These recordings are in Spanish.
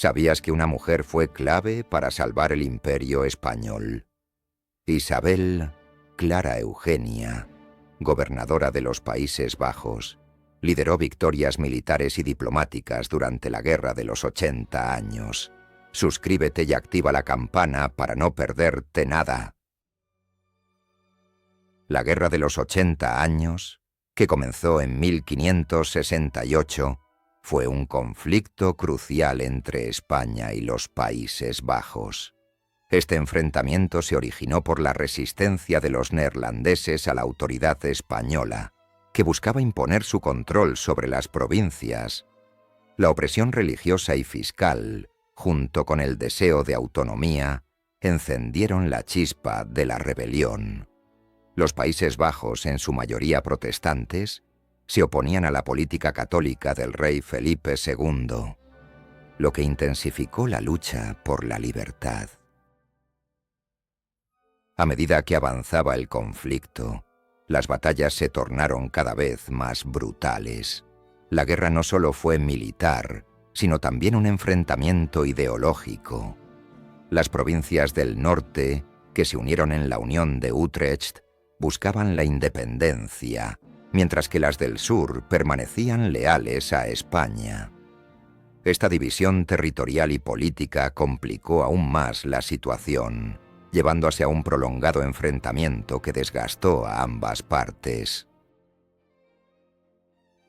¿Sabías que una mujer fue clave para salvar el Imperio español? Isabel Clara Eugenia, gobernadora de los Países Bajos, lideró victorias militares y diplomáticas durante la Guerra de los 80 años. Suscríbete y activa la campana para no perderte nada. La Guerra de los 80 años, que comenzó en 1568, fue un conflicto crucial entre España y los Países Bajos. Este enfrentamiento se originó por la resistencia de los neerlandeses a la autoridad española, que buscaba imponer su control sobre las provincias. La opresión religiosa y fiscal, junto con el deseo de autonomía, encendieron la chispa de la rebelión. Los Países Bajos, en su mayoría protestantes, se oponían a la política católica del rey Felipe II, lo que intensificó la lucha por la libertad. A medida que avanzaba el conflicto, las batallas se tornaron cada vez más brutales. La guerra no solo fue militar, sino también un enfrentamiento ideológico. Las provincias del norte, que se unieron en la Unión de Utrecht, buscaban la independencia, mientras que las del sur permanecían leales a España. Esta división territorial y política complicó aún más la situación, llevando hacia un prolongado enfrentamiento que desgastó a ambas partes.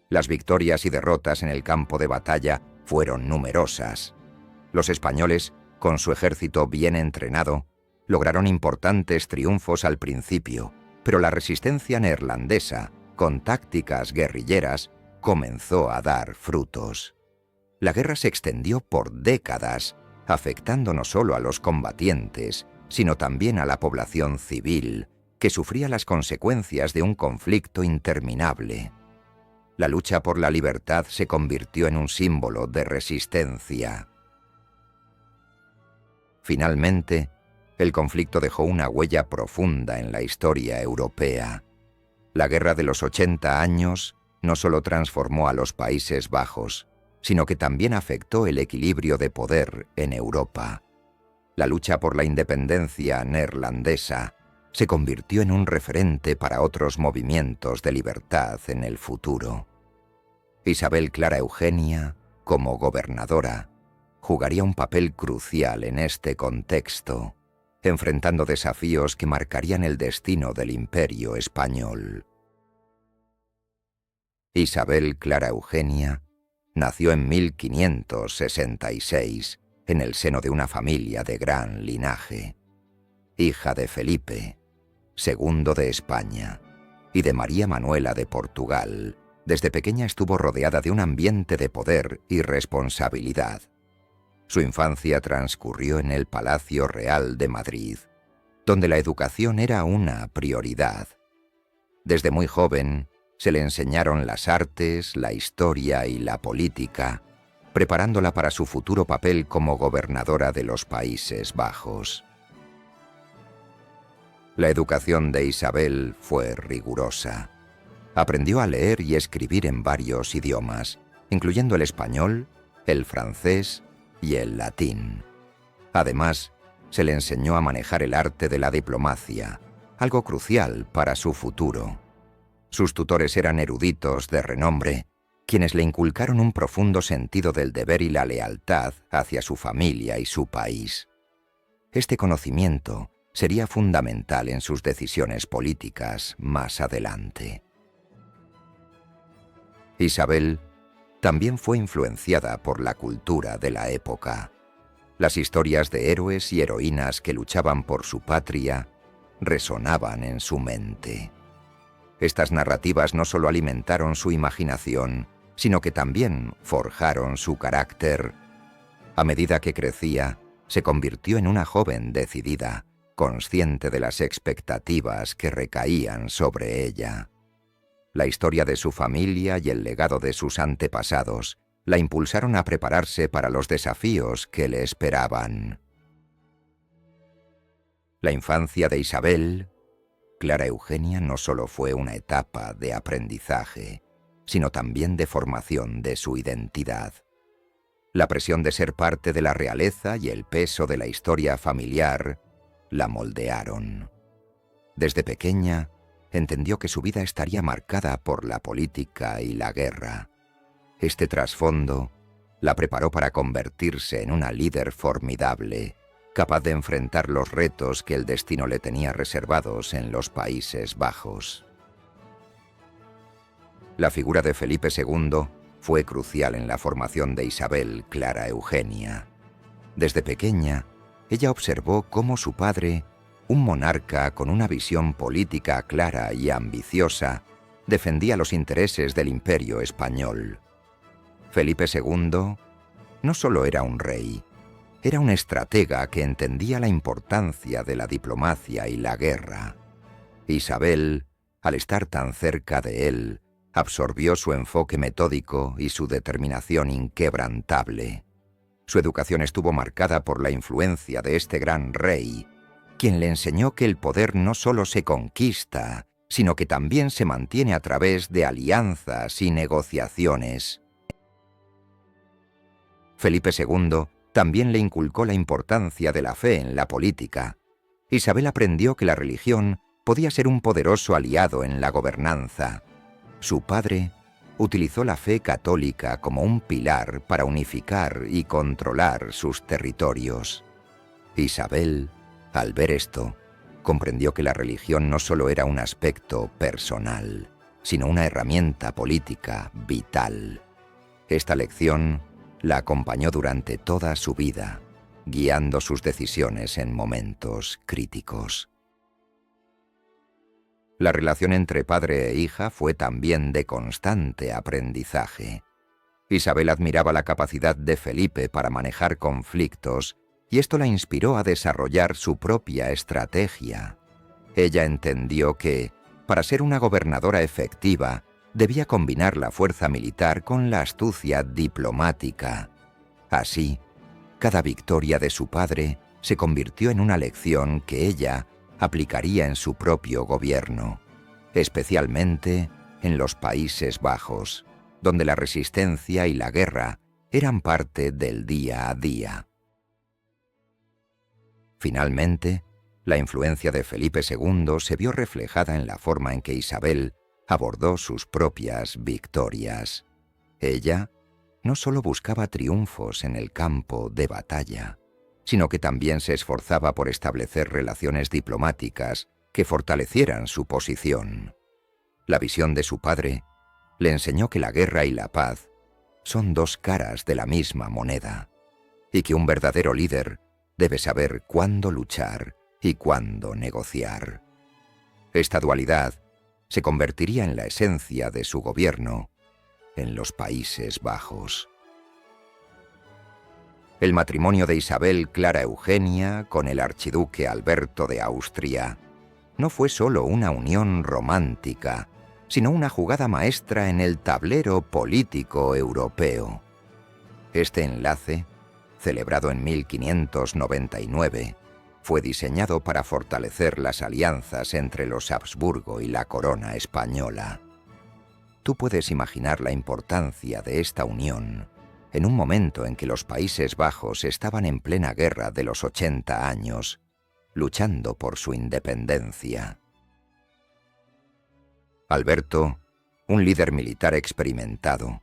Las victorias y derrotas en el campo de batalla fueron numerosas. Los españoles, con su ejército bien entrenado, lograron importantes triunfos al principio, pero la resistencia neerlandesa, con tácticas guerrilleras, comenzó a dar frutos. La guerra se extendió por décadas, afectando no solo a los combatientes, sino también a la población civil, que sufría las consecuencias de un conflicto interminable. La lucha por la libertad se convirtió en un símbolo de resistencia. Finalmente, el conflicto dejó una huella profunda en la historia europea. La Guerra de los 80 años no solo transformó a los Países Bajos, sino que también afectó el equilibrio de poder en Europa. La lucha por la independencia neerlandesa se convirtió en un referente para otros movimientos de libertad en el futuro. Isabel Clara Eugenia, como gobernadora, jugaría un papel crucial en este contexto, enfrentando desafíos que marcarían el destino del Imperio español. Isabel Clara Eugenia nació en 1566, en el seno de una familia de gran linaje, hija de Felipe II de España y de María Manuela de Portugal. Desde pequeña estuvo rodeada de un ambiente de poder y responsabilidad. Su infancia transcurrió en el Palacio Real de Madrid, donde la educación era una prioridad. Desde muy joven se le enseñaron las artes, la historia y la política, preparándola para su futuro papel como gobernadora de los Países Bajos. La educación de Isabel fue rigurosa. Aprendió a leer y escribir en varios idiomas, incluyendo el español, el francés y el latín. Además, se le enseñó a manejar el arte de la diplomacia, algo crucial para su futuro. Sus tutores eran eruditos de renombre, quienes le inculcaron un profundo sentido del deber y la lealtad hacia su familia y su país. Este conocimiento sería fundamental en sus decisiones políticas más adelante. Isabel también fue influenciada por la cultura de la época. Las historias de héroes y heroínas que luchaban por su patria resonaban en su mente. Estas narrativas no solo alimentaron su imaginación, sino que también forjaron su carácter. A medida que crecía, se convirtió en una joven decidida, consciente de las expectativas que recaían sobre ella. La historia de su familia y el legado de sus antepasados la impulsaron a prepararse para los desafíos que le esperaban. La infancia de Isabel Clara Eugenia no solo fue una etapa de aprendizaje, sino también de formación de su identidad. La presión de ser parte de la realeza y el peso de la historia familiar la moldearon. Desde pequeña, entendió que su vida estaría marcada por la política y la guerra. Este trasfondo la preparó para convertirse en una líder formidable, capaz de enfrentar los retos que el destino le tenía reservados en los Países Bajos. La figura de Felipe II fue crucial en la formación de Isabel Clara Eugenia. Desde pequeña, ella observó cómo su padre, un monarca con una visión política clara y ambiciosa, defendía los intereses del Imperio español. Felipe II no solo era un rey, era un estratega que entendía la importancia de la diplomacia y la guerra. Isabel, al estar tan cerca de él, absorbió su enfoque metódico y su determinación inquebrantable. Su educación estuvo marcada por la influencia de este gran rey, quien le enseñó que el poder no solo se conquista, sino que también se mantiene a través de alianzas y negociaciones. Felipe II también le inculcó la importancia de la fe en la política. Isabel aprendió que la religión podía ser un poderoso aliado en la gobernanza. Su padre utilizó la fe católica como un pilar para unificar y controlar sus territorios. Isabel, al ver esto, comprendió que la religión no solo era un aspecto personal, sino una herramienta política vital. Esta lección la acompañó durante toda su vida, guiando sus decisiones en momentos críticos. La relación entre padre e hija fue también de constante aprendizaje. Isabel admiraba la capacidad de Felipe para manejar conflictos y esto la inspiró a desarrollar su propia estrategia. Ella entendió que, para ser una gobernadora efectiva, debía combinar la fuerza militar con la astucia diplomática. Así, cada victoria de su padre se convirtió en una lección que ella aplicaría en su propio gobierno, especialmente en los Países Bajos, donde la resistencia y la guerra eran parte del día a día. Finalmente, la influencia de Felipe II se vio reflejada en la forma en que Isabel abordó sus propias victorias. Ella no solo buscaba triunfos en el campo de batalla, sino que también se esforzaba por establecer relaciones diplomáticas que fortalecieran su posición. La visión de su padre le enseñó que la guerra y la paz son dos caras de la misma moneda, y que un verdadero líder debe saber cuándo luchar y cuándo negociar. Esta dualidad se convertiría en la esencia de su gobierno en los Países Bajos. El matrimonio de Isabel Clara Eugenia con el archiduque Alberto de Austria no fue solo una unión romántica, sino una jugada maestra en el tablero político europeo. Este enlace, celebrado en 1599, fue diseñado para fortalecer las alianzas entre los Habsburgo y la corona española. Tú puedes imaginar la importancia de esta unión en un momento en que los Países Bajos estaban en plena guerra de los 80 años, luchando por su independencia. Alberto, un líder militar experimentado,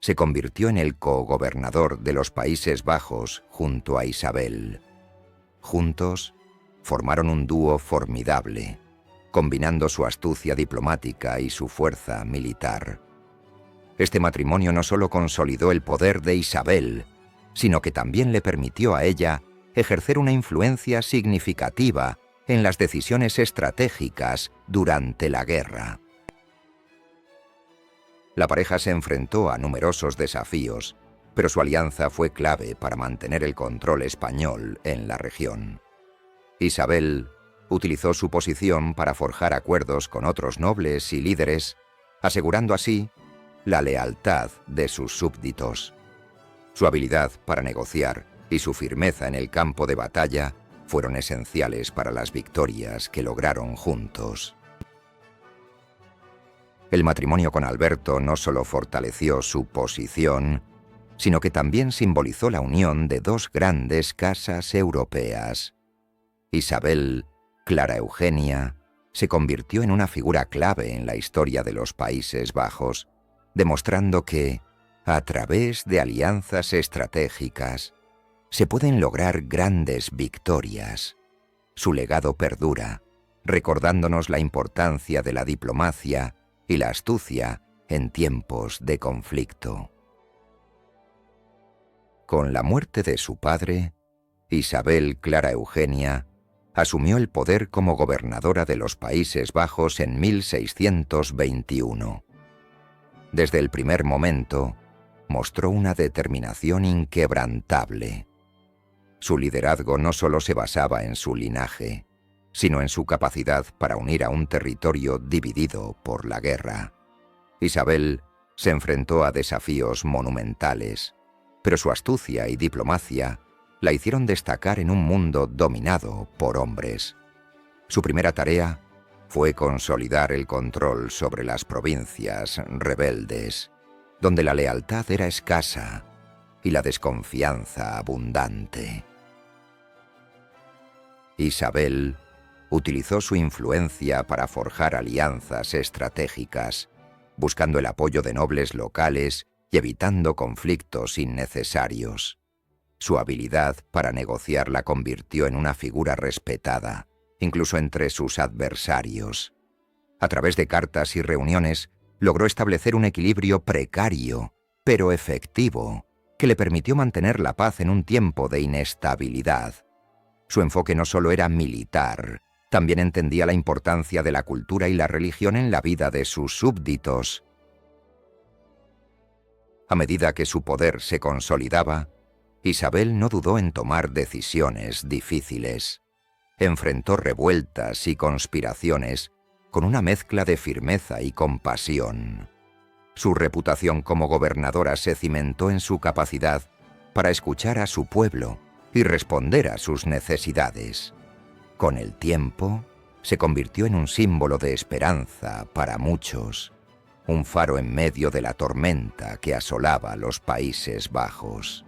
se convirtió en el cogobernador de los Países Bajos junto a Isabel. Juntos, formaron un dúo formidable, combinando su astucia diplomática y su fuerza militar. Este matrimonio no solo consolidó el poder de Isabel, sino que también le permitió a ella ejercer una influencia significativa en las decisiones estratégicas durante la guerra. La pareja se enfrentó a numerosos desafíos, pero su alianza fue clave para mantener el control español en la región. Isabel utilizó su posición para forjar acuerdos con otros nobles y líderes, asegurando así la lealtad de sus súbditos. Su habilidad para negociar y su firmeza en el campo de batalla fueron esenciales para las victorias que lograron juntos. El matrimonio con Alberto no solo fortaleció su posición, sino que también simbolizó la unión de dos grandes casas europeas. Isabel Clara Eugenia se convirtió en una figura clave en la historia de los Países Bajos, demostrando que, a través de alianzas estratégicas, se pueden lograr grandes victorias. Su legado perdura, recordándonos la importancia de la diplomacia y la astucia en tiempos de conflicto. Con la muerte de su padre, Isabel Clara Eugenia asumió el poder como gobernadora de los Países Bajos en 1621. Desde el primer momento, mostró una determinación inquebrantable. Su liderazgo no solo se basaba en su linaje, sino en su capacidad para unir a un territorio dividido por la guerra. Isabel se enfrentó a desafíos monumentales, pero su astucia y diplomacia la hicieron destacar en un mundo dominado por hombres. Su primera tarea fue consolidar el control sobre las provincias rebeldes, donde la lealtad era escasa y la desconfianza abundante. Isabel utilizó su influencia para forjar alianzas estratégicas, buscando el apoyo de nobles locales y evitando conflictos innecesarios. Su habilidad para negociar la convirtió en una figura respetada, incluso entre sus adversarios. A través de cartas y reuniones, logró establecer un equilibrio precario, pero efectivo, que le permitió mantener la paz en un tiempo de inestabilidad. Su enfoque no solo era militar, también entendía la importancia de la cultura y la religión en la vida de sus súbditos. A medida que su poder se consolidaba, Isabel no dudó en tomar decisiones difíciles. Enfrentó revueltas y conspiraciones con una mezcla de firmeza y compasión. Su reputación como gobernadora se cimentó en su capacidad para escuchar a su pueblo y responder a sus necesidades. Con el tiempo, se convirtió en un símbolo de esperanza para muchos, un faro en medio de la tormenta que asolaba los Países Bajos.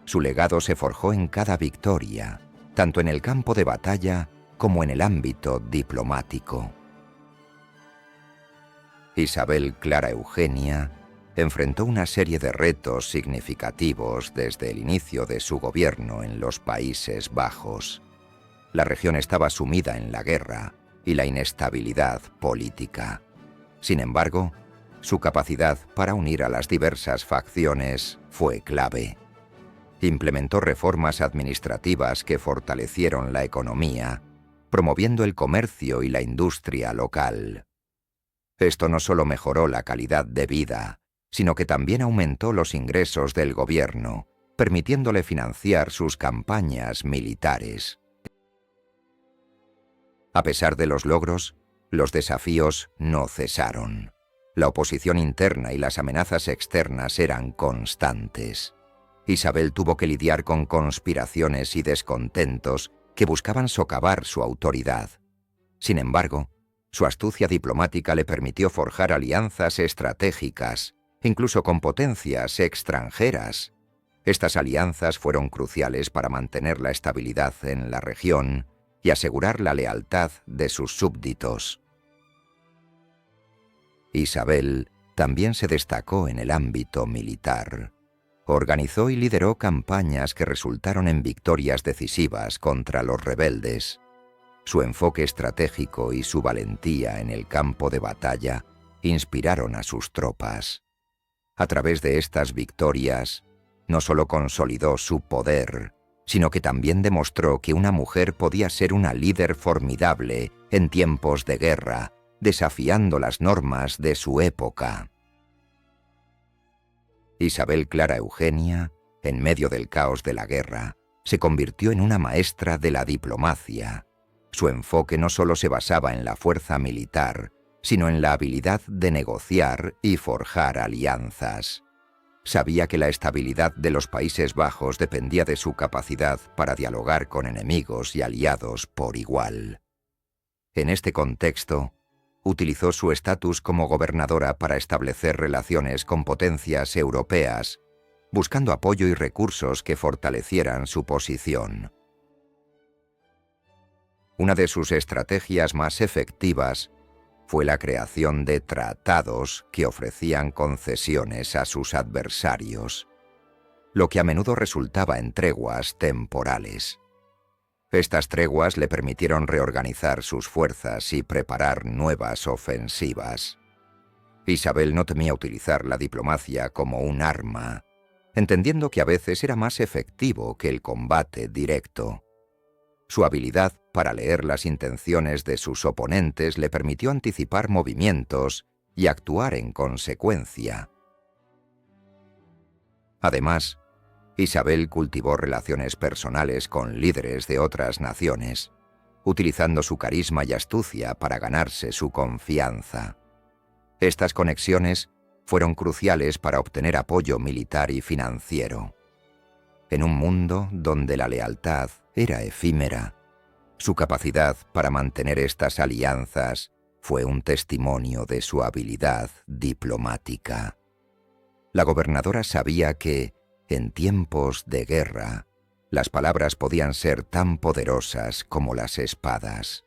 Su legado se forjó en cada victoria, tanto en el campo de batalla como en el ámbito diplomático. Isabel Clara Eugenia enfrentó una serie de retos significativos desde el inicio de su gobierno en los Países Bajos. La región estaba sumida en la guerra y la inestabilidad política. Sin embargo, su capacidad para unir a las diversas facciones fue clave. Implementó reformas administrativas que fortalecieron la economía, promoviendo el comercio y la industria local. Esto no solo mejoró la calidad de vida, sino que también aumentó los ingresos del gobierno, permitiéndole financiar sus campañas militares. A pesar de los logros, los desafíos no cesaron. La oposición interna y las amenazas externas eran constantes. Isabel tuvo que lidiar con conspiraciones y descontentos que buscaban socavar su autoridad. Sin embargo, su astucia diplomática le permitió forjar alianzas estratégicas, incluso con potencias extranjeras. Estas alianzas fueron cruciales para mantener la estabilidad en la región y asegurar la lealtad de sus súbditos. Isabel también se destacó en el ámbito militar. Organizó y lideró campañas que resultaron en victorias decisivas contra los rebeldes. Su enfoque estratégico y su valentía en el campo de batalla inspiraron a sus tropas. A través de estas victorias, no solo consolidó su poder, sino que también demostró que una mujer podía ser una líder formidable en tiempos de guerra, desafiando las normas de su época. Isabel Clara Eugenia, en medio del caos de la guerra, se convirtió en una maestra de la diplomacia. Su enfoque no solo se basaba en la fuerza militar, sino en la habilidad de negociar y forjar alianzas. Sabía que la estabilidad de los Países Bajos dependía de su capacidad para dialogar con enemigos y aliados por igual. En este contexto, utilizó su estatus como gobernadora para establecer relaciones con potencias europeas, buscando apoyo y recursos que fortalecieran su posición. Una de sus estrategias más efectivas fue la creación de tratados que ofrecían concesiones a sus adversarios, lo que a menudo resultaba en treguas temporales. Estas treguas le permitieron reorganizar sus fuerzas y preparar nuevas ofensivas. Isabel no temía utilizar la diplomacia como un arma, entendiendo que a veces era más efectivo que el combate directo. Su habilidad para leer las intenciones de sus oponentes le permitió anticipar movimientos y actuar en consecuencia. Además, Isabel cultivó relaciones personales con líderes de otras naciones, utilizando su carisma y astucia para ganarse su confianza. Estas conexiones fueron cruciales para obtener apoyo militar y financiero. En un mundo donde la lealtad era efímera, su capacidad para mantener estas alianzas fue un testimonio de su habilidad diplomática. La gobernadora sabía que, en tiempos de guerra, las palabras podían ser tan poderosas como las espadas.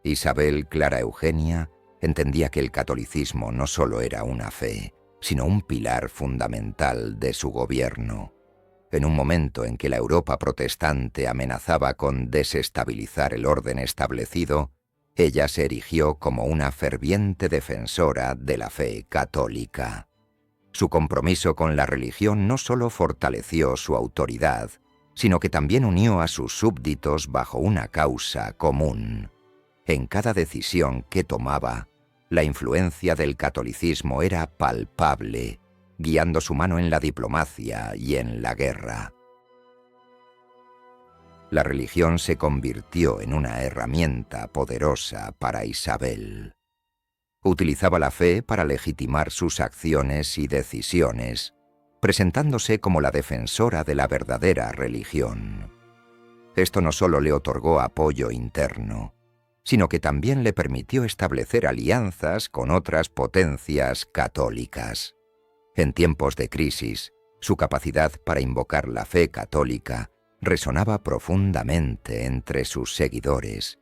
Isabel Clara Eugenia entendía que el catolicismo no solo era una fe, sino un pilar fundamental de su gobierno. En un momento en que la Europa protestante amenazaba con desestabilizar el orden establecido, ella se erigió como una ferviente defensora de la fe católica. Su compromiso con la religión no solo fortaleció su autoridad, sino que también unió a sus súbditos bajo una causa común. En cada decisión que tomaba, la influencia del catolicismo era palpable, guiando su mano en la diplomacia y en la guerra. La religión se convirtió en una herramienta poderosa para Isabel. Utilizaba la fe para legitimar sus acciones y decisiones, presentándose como la defensora de la verdadera religión. Esto no solo le otorgó apoyo interno, sino que también le permitió establecer alianzas con otras potencias católicas. En tiempos de crisis, su capacidad para invocar la fe católica resonaba profundamente entre sus seguidores,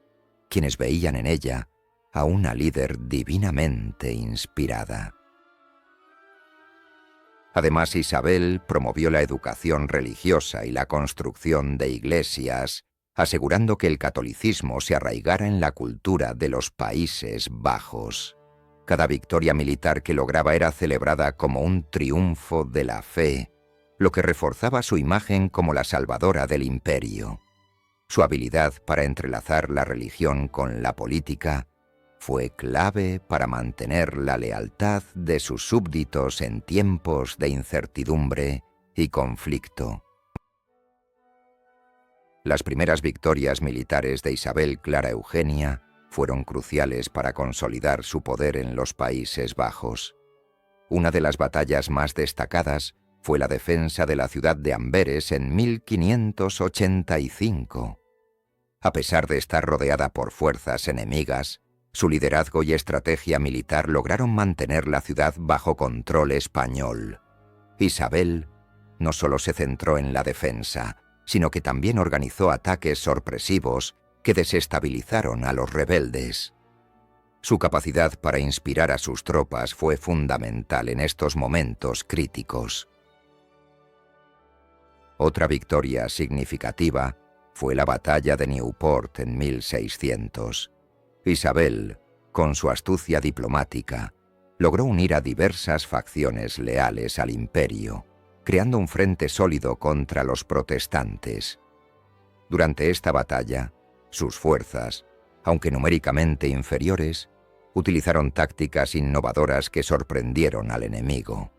quienes veían en ella a una líder divinamente inspirada. Además, Isabel promovió la educación religiosa y la construcción de iglesias, asegurando que el catolicismo se arraigara en la cultura de los Países Bajos. Cada victoria militar que lograba era celebrada como un triunfo de la fe, lo que reforzaba su imagen como la salvadora del imperio. Su habilidad para entrelazar la religión con la política fue clave para mantener la lealtad de sus súbditos en tiempos de incertidumbre y conflicto. Las primeras victorias militares de Isabel Clara Eugenia fueron cruciales para consolidar su poder en los Países Bajos. Una de las batallas más destacadas fue la defensa de la ciudad de Amberes en 1585. A pesar de estar rodeada por fuerzas enemigas, su liderazgo y estrategia militar lograron mantener la ciudad bajo control español. Isabel no solo se centró en la defensa, sino que también organizó ataques sorpresivos que desestabilizaron a los rebeldes. Su capacidad para inspirar a sus tropas fue fundamental en estos momentos críticos. Otra victoria significativa fue la batalla de Nieuport en 1600. Isabel, con su astucia diplomática, logró unir a diversas facciones leales al imperio, creando un frente sólido contra los protestantes. Durante esta batalla, sus fuerzas, aunque numéricamente inferiores, utilizaron tácticas innovadoras que sorprendieron al enemigo.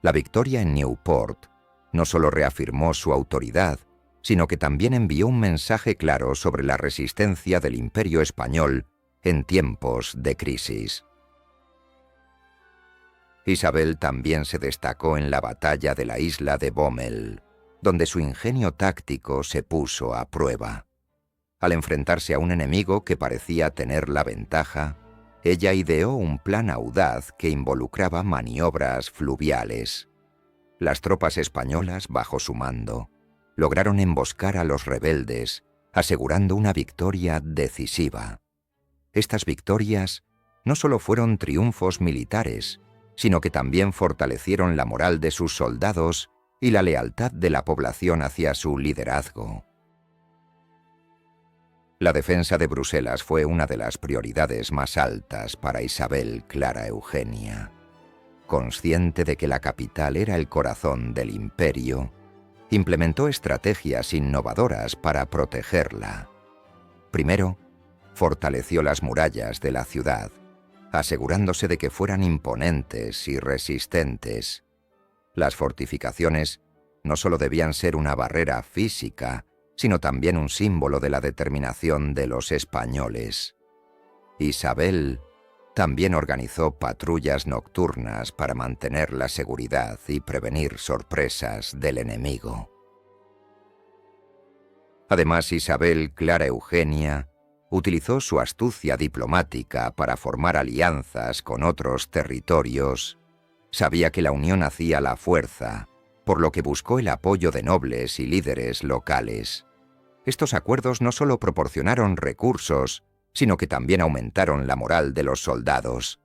La victoria en Nieuport no solo reafirmó su autoridad, sino que también envió un mensaje claro sobre la resistencia del Imperio español en tiempos de crisis. Isabel también se destacó en la batalla de la isla de Bommel, donde su ingenio táctico se puso a prueba. Al enfrentarse a un enemigo que parecía tener la ventaja, ella ideó un plan audaz que involucraba maniobras fluviales. Las tropas españolas, bajo su mando, lograron emboscar a los rebeldes, asegurando una victoria decisiva. Estas victorias no solo fueron triunfos militares, sino que también fortalecieron la moral de sus soldados y la lealtad de la población hacia su liderazgo. La defensa de Bruselas fue una de las prioridades más altas para Isabel Clara Eugenia. Consciente de que la capital era el corazón del imperio, implementó estrategias innovadoras para protegerla. Primero, fortaleció las murallas de la ciudad, asegurándose de que fueran imponentes y resistentes. Las fortificaciones no solo debían ser una barrera física, sino también un símbolo de la determinación de los españoles. Isabel también organizó patrullas nocturnas para mantener la seguridad y prevenir sorpresas del enemigo. Además, Isabel Clara Eugenia utilizó su astucia diplomática para formar alianzas con otros territorios. Sabía que la unión hacía la fuerza, por lo que buscó el apoyo de nobles y líderes locales. Estos acuerdos no solo proporcionaron recursos, sino que también aumentaron la moral de los soldados.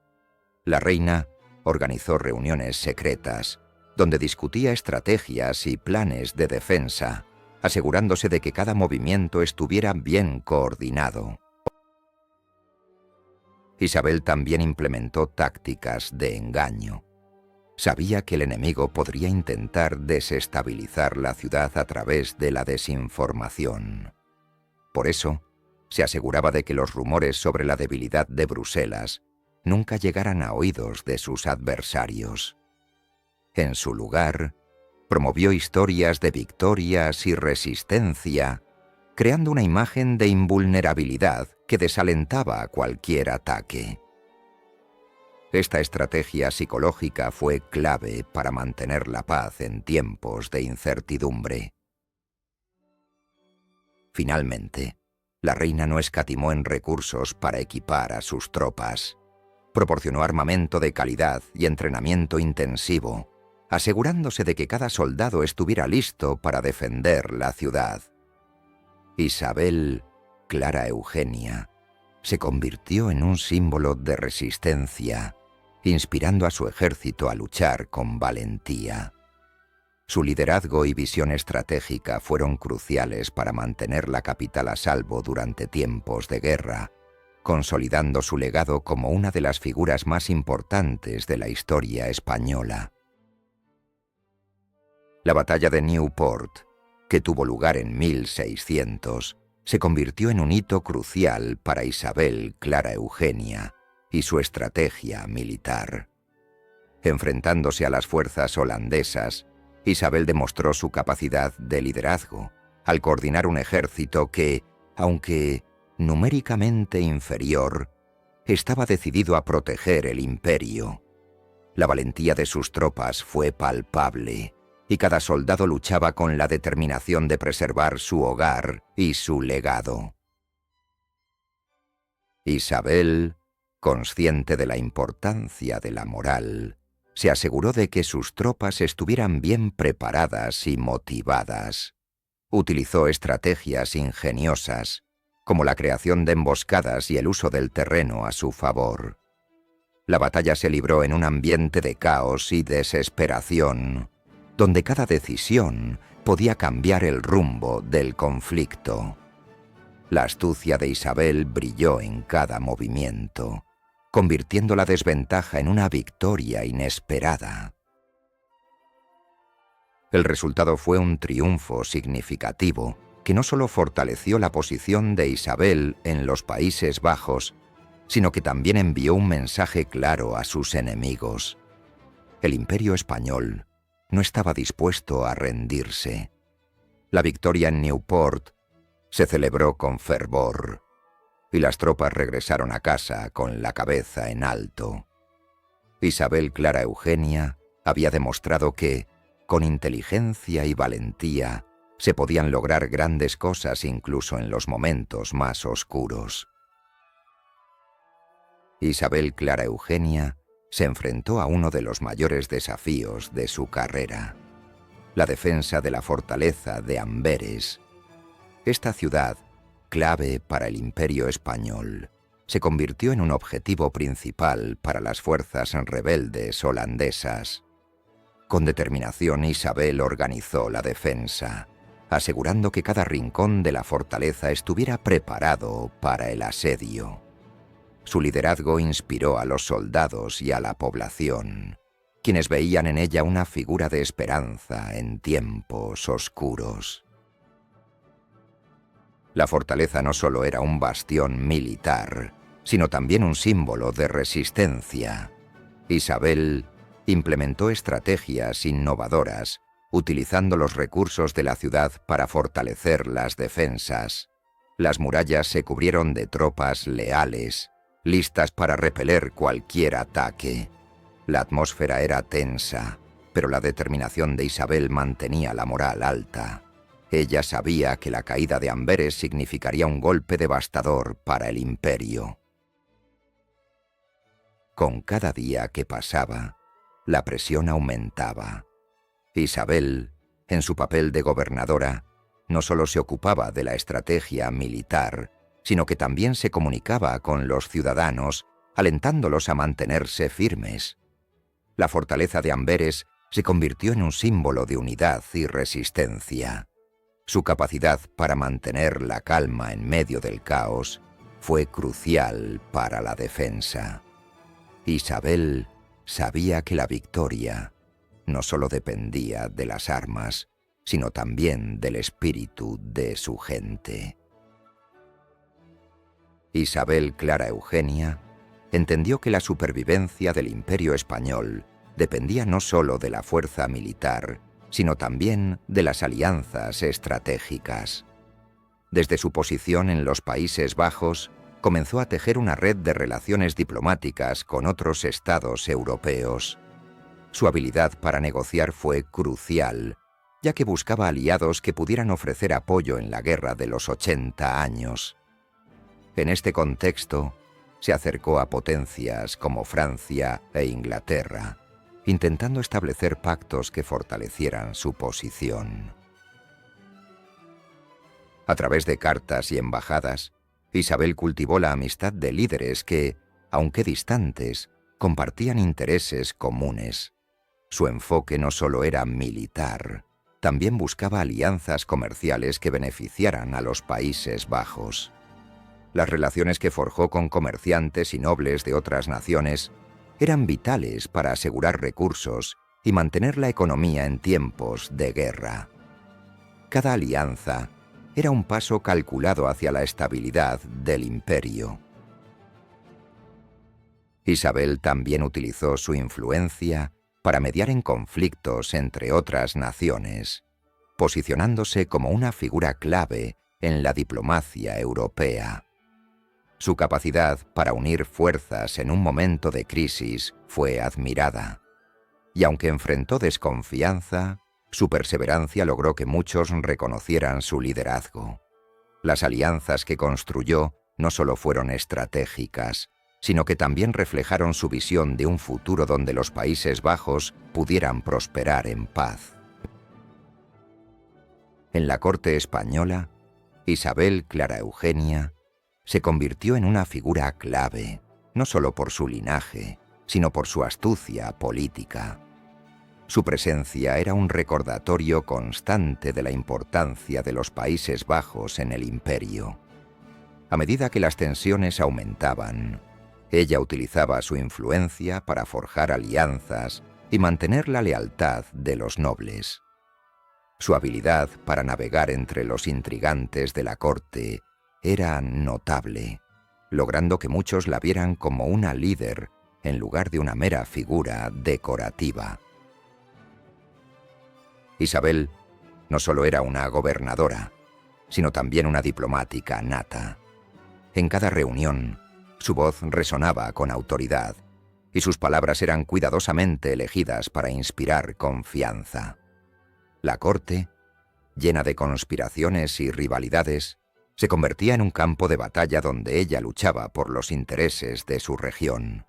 La reina organizó reuniones secretas, donde discutía estrategias y planes de defensa, asegurándose de que cada movimiento estuviera bien coordinado. Isabel también implementó tácticas de engaño. Sabía que el enemigo podría intentar desestabilizar la ciudad a través de la desinformación. Por eso, se aseguraba de que los rumores sobre la debilidad de Bruselas nunca llegaran a oídos de sus adversarios. En su lugar, promovió historias de victorias y resistencia, creando una imagen de invulnerabilidad que desalentaba a cualquier ataque. Esta estrategia psicológica fue clave para mantener la paz en tiempos de incertidumbre. Finalmente, la reina no escatimó en recursos para equipar a sus tropas. Proporcionó armamento de calidad y entrenamiento intensivo, asegurándose de que cada soldado estuviera listo para defender la ciudad. Isabel Clara Eugenia se convirtió en un símbolo de resistencia, inspirando a su ejército a luchar con valentía. Su liderazgo y visión estratégica fueron cruciales para mantener la capital a salvo durante tiempos de guerra, consolidando su legado como una de las figuras más importantes de la historia española. La batalla de Newport, que tuvo lugar en 1600, se convirtió en un hito crucial para Isabel Clara Eugenia y su estrategia militar. Enfrentándose a las fuerzas holandesas, Isabel demostró su capacidad de liderazgo al coordinar un ejército que, aunque numéricamente inferior, estaba decidido a proteger el imperio. La valentía de sus tropas fue palpable, y cada soldado luchaba con la determinación de preservar su hogar y su legado. Isabel, consciente de la importancia de la moral, se aseguró de que sus tropas estuvieran bien preparadas y motivadas. Utilizó estrategias ingeniosas, como la creación de emboscadas y el uso del terreno a su favor. La batalla se libró en un ambiente de caos y desesperación, donde cada decisión podía cambiar el rumbo del conflicto. La astucia de Isabel brilló en cada movimiento, convirtiendo la desventaja en una victoria inesperada. El resultado fue un triunfo significativo que no solo fortaleció la posición de Isabel en los Países Bajos, sino que también envió un mensaje claro a sus enemigos. El Imperio español no estaba dispuesto a rendirse. La victoria en Newport se celebró con fervor, y las tropas regresaron a casa con la cabeza en alto. Isabel Clara Eugenia había demostrado que, con inteligencia y valentía, se podían lograr grandes cosas incluso en los momentos más oscuros. Isabel Clara Eugenia se enfrentó a uno de los mayores desafíos de su carrera: la defensa de la fortaleza de Amberes. Esta ciudad, clave para el Imperio español, se convirtió en un objetivo principal para las fuerzas rebeldes holandesas. Con determinación, Isabel organizó la defensa, asegurando que cada rincón de la fortaleza estuviera preparado para el asedio. Su liderazgo inspiró a los soldados y a la población, quienes veían en ella una figura de esperanza en tiempos oscuros. La fortaleza no solo era un bastión militar, sino también un símbolo de resistencia. Isabel implementó estrategias innovadoras, utilizando los recursos de la ciudad para fortalecer las defensas. Las murallas se cubrieron de tropas leales, listas para repeler cualquier ataque. La atmósfera era tensa, pero la determinación de Isabel mantenía la moral alta. Ella sabía que la caída de Amberes significaría un golpe devastador para el imperio. Con cada día que pasaba, la presión aumentaba. Isabel, en su papel de gobernadora, no solo se ocupaba de la estrategia militar, sino que también se comunicaba con los ciudadanos, alentándolos a mantenerse firmes. La fortaleza de Amberes se convirtió en un símbolo de unidad y resistencia. Su capacidad para mantener la calma en medio del caos fue crucial para la defensa. Isabel sabía que la victoria no solo dependía de las armas, sino también del espíritu de su gente. Isabel Clara Eugenia entendió que la supervivencia del Imperio español dependía no solo de la fuerza militar, sino también de las alianzas estratégicas. Desde su posición en los Países Bajos, comenzó a tejer una red de relaciones diplomáticas con otros estados europeos. Su habilidad para negociar fue crucial, ya que buscaba aliados que pudieran ofrecer apoyo en la Guerra de los 80 años. En este contexto, se acercó a potencias como Francia e Inglaterra, intentando establecer pactos que fortalecieran su posición. A través de cartas y embajadas, Isabel cultivó la amistad de líderes que, aunque distantes, compartían intereses comunes. Su enfoque no solo era militar, también buscaba alianzas comerciales que beneficiaran a los Países Bajos. Las relaciones que forjó con comerciantes y nobles de otras naciones eran vitales para asegurar recursos y mantener la economía en tiempos de guerra. Cada alianza era un paso calculado hacia la estabilidad del imperio. Isabel también utilizó su influencia para mediar en conflictos entre otras naciones, posicionándose como una figura clave en la diplomacia europea. Su capacidad para unir fuerzas en un momento de crisis fue admirada, y aunque enfrentó desconfianza, su perseverancia logró que muchos reconocieran su liderazgo. Las alianzas que construyó no solo fueron estratégicas, sino que también reflejaron su visión de un futuro donde los Países Bajos pudieran prosperar en paz. En la corte española, Isabel Clara Eugenia se convirtió en una figura clave, no solo por su linaje, sino por su astucia política. Su presencia era un recordatorio constante de la importancia de los Países Bajos en el imperio. A medida que las tensiones aumentaban, ella utilizaba su influencia para forjar alianzas y mantener la lealtad de los nobles. Su habilidad para navegar entre los intrigantes de la corte era notable, logrando que muchos la vieran como una líder en lugar de una mera figura decorativa. Isabel no solo era una gobernadora, sino también una diplomática nata. En cada reunión, su voz resonaba con autoridad, y sus palabras eran cuidadosamente elegidas para inspirar confianza. La corte, llena de conspiraciones y rivalidades, Se convertía en un campo de batalla donde ella luchaba por los intereses de su región.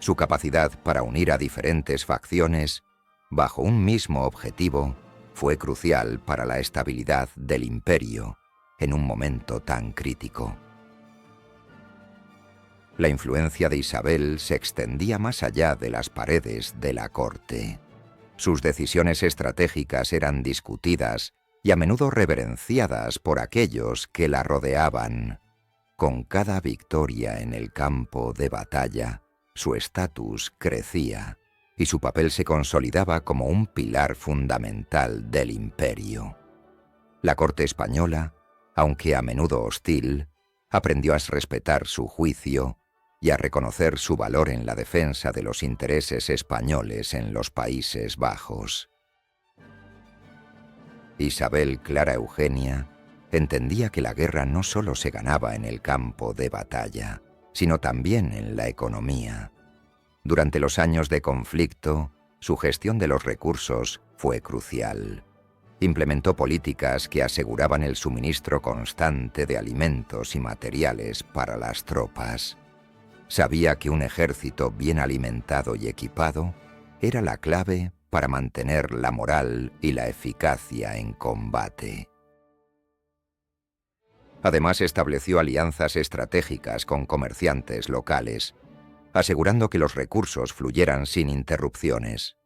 Su capacidad para unir a diferentes facciones bajo un mismo objetivo fue crucial para la estabilidad del imperio en un momento tan crítico. La influencia de Isabel se extendía más allá de las paredes de la corte. Sus decisiones estratégicas eran discutidas y a menudo reverenciadas por aquellos que la rodeaban. Con cada victoria en el campo de batalla, su estatus crecía y su papel se consolidaba como un pilar fundamental del imperio. La corte española, aunque a menudo hostil, aprendió a respetar su juicio y a reconocer su valor en la defensa de los intereses españoles en los Países Bajos. Isabel Clara Eugenia entendía que la guerra no solo se ganaba en el campo de batalla, sino también en la economía. Durante los años de conflicto, su gestión de los recursos fue crucial. Implementó políticas que aseguraban el suministro constante de alimentos y materiales para las tropas. Sabía que un ejército bien alimentado y equipado era la clave para mantener la moral y la eficacia en combate. Además, estableció alianzas estratégicas con comerciantes locales, asegurando que los recursos fluyeran sin interrupciones.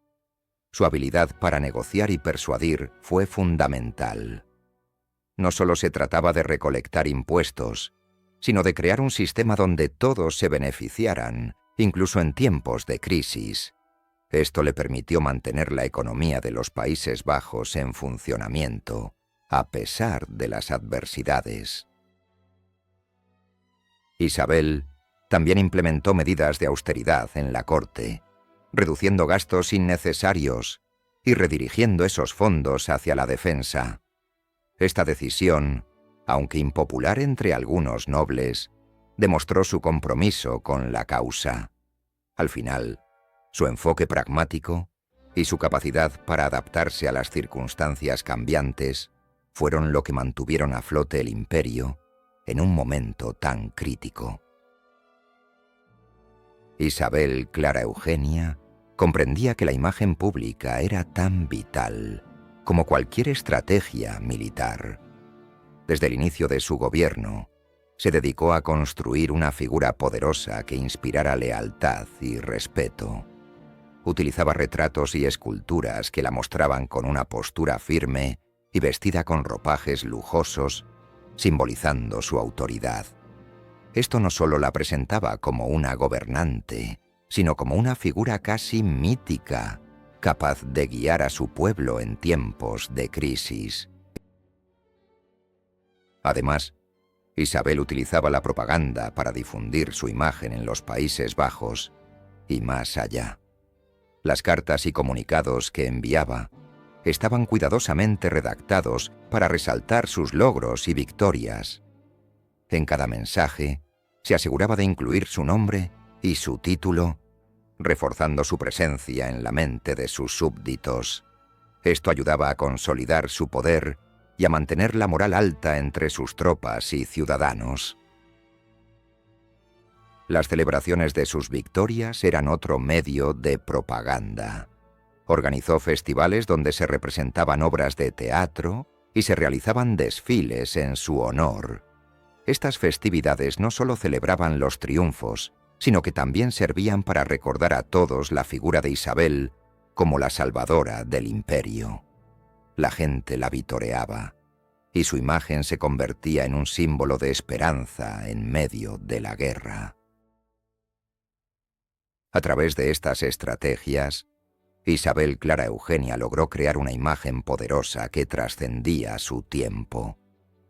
Su habilidad para negociar y persuadir fue fundamental. No solo se trataba de recolectar impuestos, sino de crear un sistema donde todos se beneficiaran, incluso en tiempos de crisis. Esto le permitió mantener la economía de los Países Bajos en funcionamiento, a pesar de las adversidades. Isabel también implementó medidas de austeridad en la corte, reduciendo gastos innecesarios y redirigiendo esos fondos hacia la defensa. Esta decisión, aunque impopular entre algunos nobles, demostró su compromiso con la causa. Al final, su enfoque pragmático y su capacidad para adaptarse a las circunstancias cambiantes fueron lo que mantuvieron a flote el imperio en un momento tan crítico. Isabel Clara Eugenia comprendía que la imagen pública era tan vital como cualquier estrategia militar. Desde el inicio de su gobierno, se dedicó a construir una figura poderosa que inspirara lealtad y respeto. Utilizaba retratos y esculturas que la mostraban con una postura firme y vestida con ropajes lujosos, simbolizando su autoridad. Esto no solo la presentaba como una gobernante, sino como una figura casi mítica, capaz de guiar a su pueblo en tiempos de crisis. Además, Isabel utilizaba la propaganda para difundir su imagen en los Países Bajos y más allá. Las cartas y comunicados que enviaba estaban cuidadosamente redactados para resaltar sus logros y victorias. En cada mensaje se aseguraba de incluir su nombre y su título, reforzando su presencia en la mente de sus súbditos. Esto ayudaba a consolidar su poder y a mantener la moral alta entre sus tropas y ciudadanos. Las celebraciones de sus victorias eran otro medio de propaganda. Organizó festivales donde se representaban obras de teatro y se realizaban desfiles en su honor. Estas festividades no solo celebraban los triunfos, sino que también servían para recordar a todos la figura de Isabel como la salvadora del imperio. La gente la vitoreaba, y su imagen se convertía en un símbolo de esperanza en medio de la guerra. A través de estas estrategias, Isabel Clara Eugenia logró crear una imagen poderosa que trascendía su tiempo.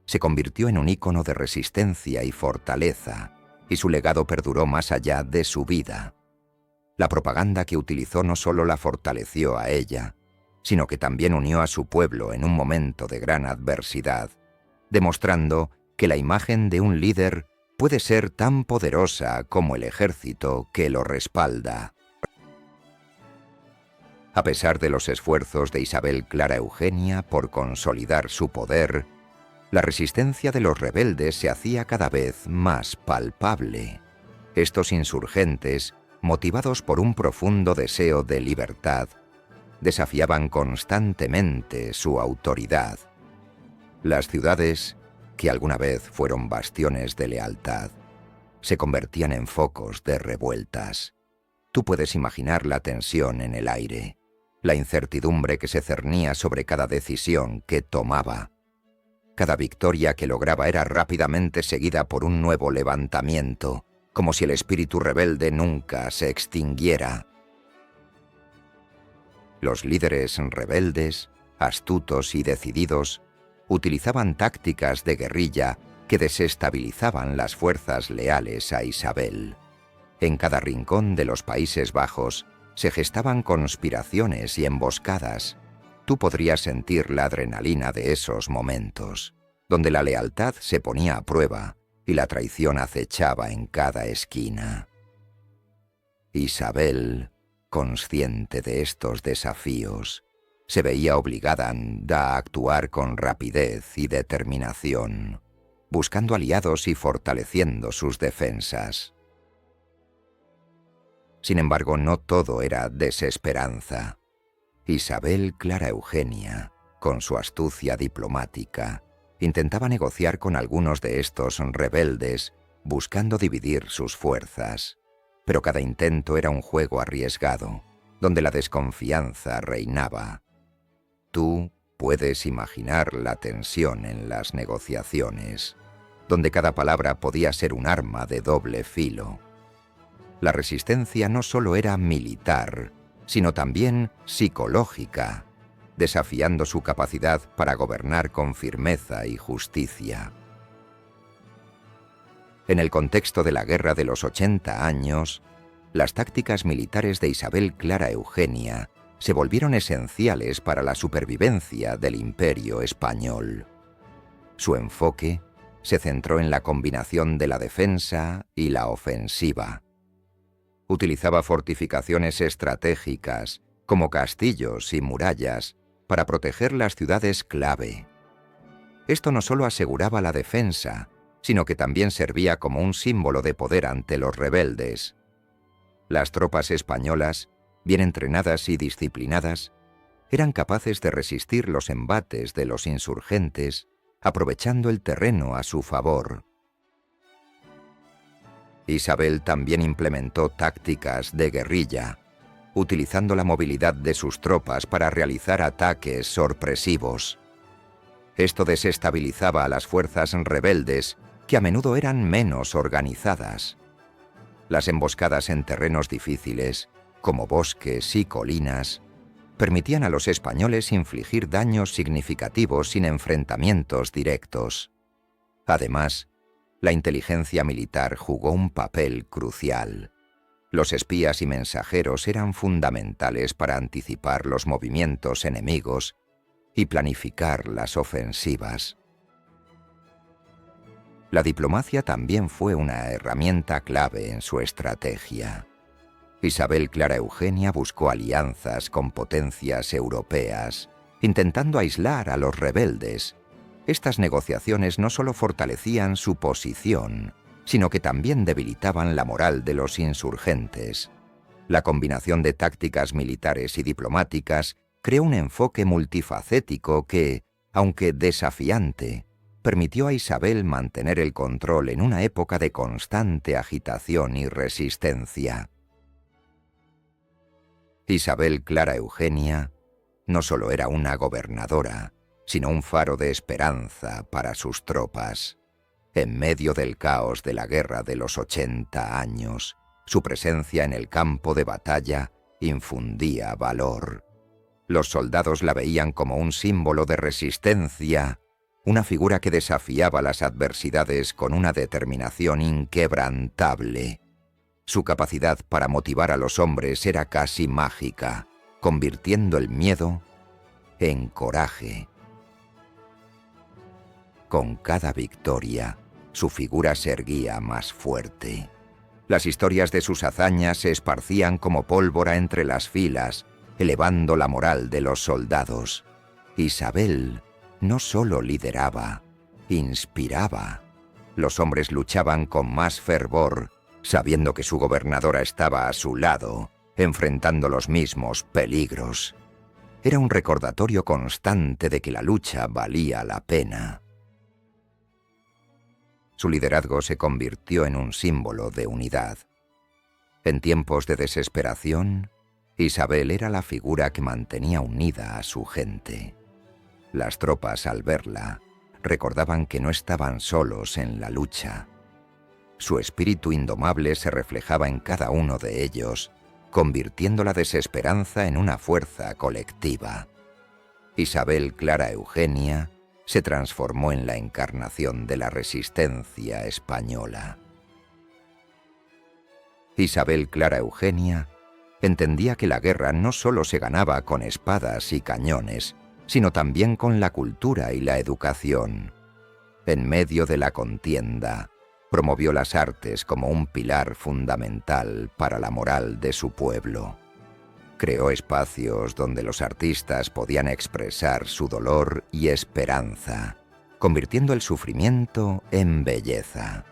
Se convirtió en un ícono de resistencia y fortaleza, y su legado perduró más allá de su vida. La propaganda que utilizó no solo la fortaleció a ella, sino que también unió a su pueblo en un momento de gran adversidad, demostrando que la imagen de un líder puede ser tan poderosa como el ejército que lo respalda. A pesar de los esfuerzos de Isabel Clara Eugenia por consolidar su poder, La resistencia de los rebeldes se hacía cada vez más palpable. Estos insurgentes, motivados por un profundo deseo de libertad, desafiaban constantemente su autoridad. Las ciudades, que alguna vez fueron bastiones de lealtad, se convertían en focos de revueltas. Tú puedes imaginar la tensión en el aire, la incertidumbre que se cernía sobre cada decisión que tomaba. Cada victoria que lograba era rápidamente seguida por un nuevo levantamiento, como si el espíritu rebelde nunca se extinguiera. Los líderes rebeldes, astutos y decididos, utilizaban tácticas de guerrilla que desestabilizaban las fuerzas leales a Isabel. En cada rincón de los Países Bajos se gestaban conspiraciones y emboscadas. Tú podrías sentir la adrenalina de esos momentos, donde la lealtad se ponía a prueba y la traición acechaba en cada esquina. Isabel, consciente de estos desafíos, se veía obligada a actuar con rapidez y determinación, buscando aliados y fortaleciendo sus defensas. Sin embargo, no todo era desesperanza. Isabel Clara Eugenia, con su astucia diplomática, intentaba negociar con algunos de estos rebeldes, buscando dividir sus fuerzas. Pero cada intento era un juego arriesgado, donde la desconfianza reinaba. Tú puedes imaginar la tensión en las negociaciones, donde cada palabra podía ser un arma de doble filo. La resistencia no solo era militar, sino también psicológica, desafiando su capacidad para gobernar con firmeza y justicia. En el contexto de la Guerra de los 80 años, las tácticas militares de Isabel Clara Eugenia se volvieron esenciales para la supervivencia del Imperio español. Su enfoque se centró en la combinación de la defensa y la ofensiva. Utilizaba fortificaciones estratégicas, como castillos y murallas, para proteger las ciudades clave. Esto no solo aseguraba la defensa, sino que también servía como un símbolo de poder ante los rebeldes. Las tropas españolas, bien entrenadas y disciplinadas, eran capaces de resistir los embates de los insurgentes, aprovechando el terreno a su favor. Isabel también implementó tácticas de guerrilla, utilizando la movilidad de sus tropas para realizar ataques sorpresivos. Esto desestabilizaba a las fuerzas rebeldes, que a menudo eran menos organizadas. Las emboscadas en terrenos difíciles, como bosques y colinas, permitían a los españoles infligir daños significativos sin enfrentamientos directos. Además, la inteligencia militar jugó un papel crucial. Los espías y mensajeros eran fundamentales para anticipar los movimientos enemigos y planificar las ofensivas. La diplomacia también fue una herramienta clave en su estrategia. Isabel Clara Eugenia buscó alianzas con potencias europeas, intentando aislar a los rebeldes. Estas negociaciones no solo fortalecían su posición, sino que también debilitaban la moral de los insurgentes. La combinación de tácticas militares y diplomáticas creó un enfoque multifacético que, aunque desafiante, permitió a Isabel mantener el control en una época de constante agitación y resistencia. Isabel Clara Eugenia no solo era una gobernadora, sino un faro de esperanza para sus tropas. En medio del caos de la Guerra de los 80 años, su presencia en el campo de batalla infundía valor. Los soldados la veían como un símbolo de resistencia, una figura que desafiaba las adversidades con una determinación inquebrantable. Su capacidad para motivar a los hombres era casi mágica, convirtiendo el miedo en coraje. Con cada victoria, su figura se erguía más fuerte. Las historias de sus hazañas se esparcían como pólvora entre las filas, elevando la moral de los soldados. Isabel no solo lideraba, inspiraba. Los hombres luchaban con más fervor, sabiendo que su gobernadora estaba a su lado, enfrentando los mismos peligros. Era un recordatorio constante de que la lucha valía la pena. Su liderazgo se convirtió en un símbolo de unidad. En tiempos de desesperación, Isabel era la figura que mantenía unida a su gente. Las tropas, al verla, recordaban que no estaban solos en la lucha. Su espíritu indomable se reflejaba en cada uno de ellos, convirtiendo la desesperanza en una fuerza colectiva. Isabel Clara Eugenia se transformó en la encarnación de la resistencia española. Isabel Clara Eugenia entendía que la guerra no solo se ganaba con espadas y cañones, sino también con la cultura y la educación. En medio de la contienda, promovió las artes como un pilar fundamental para la moral de su pueblo. Creó espacios donde los artistas podían expresar su dolor y esperanza, convirtiendo el sufrimiento en belleza.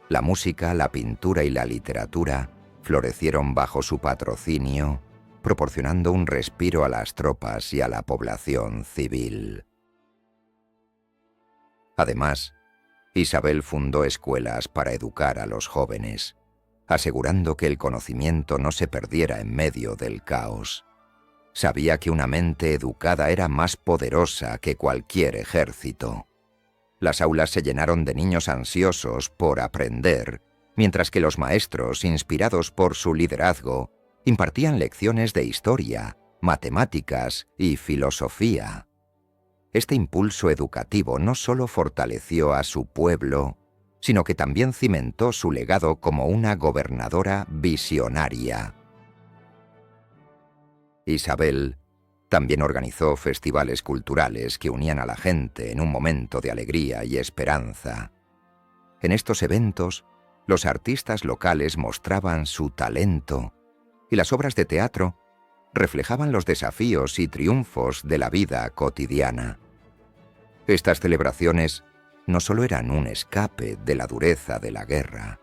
La música, la pintura y la literatura florecieron bajo su patrocinio, proporcionando un respiro a las tropas y a la población civil. Además, Isabel fundó escuelas para educar a los jóvenes, asegurando que el conocimiento no se perdiera en medio del caos. Sabía que una mente educada era más poderosa que cualquier ejército. Las aulas se llenaron de niños ansiosos por aprender, mientras que los maestros, inspirados por su liderazgo, impartían lecciones de historia, matemáticas y filosofía. Este impulso educativo no solo fortaleció a su pueblo, sino que también cimentó su legado como una gobernadora visionaria. Isabel también organizó festivales culturales que unían a la gente en un momento de alegría y esperanza. En estos eventos, los artistas locales mostraban su talento y las obras de teatro reflejaban los desafíos y triunfos de la vida cotidiana. Estas celebraciones no solo eran un escape de la dureza de la guerra,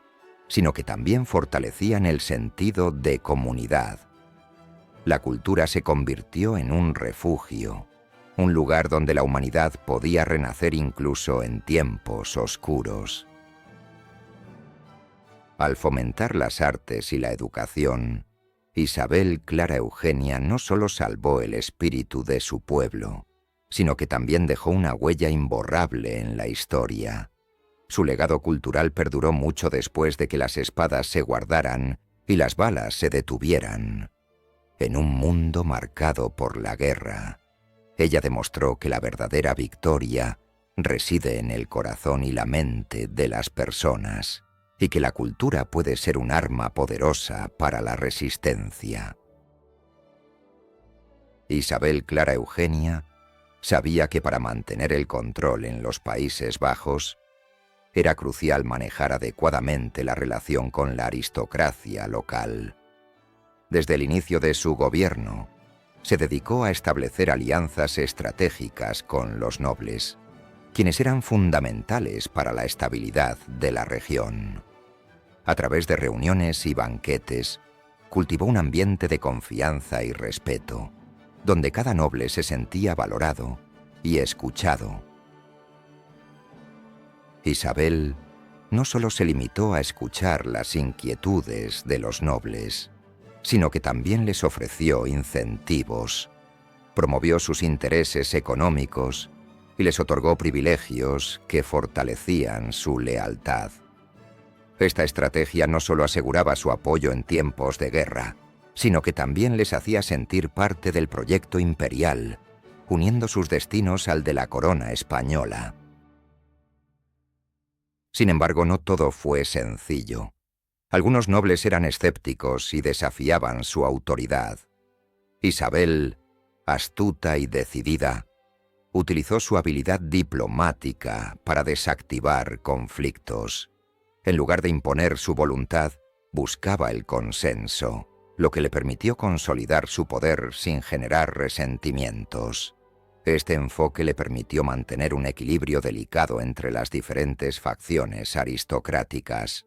sino que también fortalecían el sentido de comunidad. La cultura se convirtió en un refugio, un lugar donde la humanidad podía renacer incluso en tiempos oscuros. Al fomentar las artes y la educación, Isabel Clara Eugenia no solo salvó el espíritu de su pueblo, sino que también dejó una huella imborrable en la historia. Su legado cultural perduró mucho después de que las espadas se guardaran y las balas se detuvieran. En un mundo marcado por la guerra, ella demostró que la verdadera victoria reside en el corazón y la mente de las personas, y que la cultura puede ser un arma poderosa para la resistencia. Isabel Clara Eugenia sabía que para mantener el control en los Países Bajos era crucial manejar adecuadamente la relación con la aristocracia local. Desde el inicio de su gobierno, se dedicó a establecer alianzas estratégicas con los nobles, quienes eran fundamentales para la estabilidad de la región. A través de reuniones y banquetes, cultivó un ambiente de confianza y respeto, donde cada noble se sentía valorado y escuchado. Isabel no solo se limitó a escuchar las inquietudes de los nobles, sino que también les ofreció incentivos, promovió sus intereses económicos y les otorgó privilegios que fortalecían su lealtad. Esta estrategia no solo aseguraba su apoyo en tiempos de guerra, sino que también les hacía sentir parte del proyecto imperial, uniendo sus destinos al de la corona española. Sin embargo, no todo fue sencillo. Algunos nobles eran escépticos y desafiaban su autoridad. Isabel, astuta y decidida, utilizó su habilidad diplomática para desactivar conflictos. En lugar de imponer su voluntad, buscaba el consenso, lo que le permitió consolidar su poder sin generar resentimientos. Este enfoque le permitió mantener un equilibrio delicado entre las diferentes facciones aristocráticas.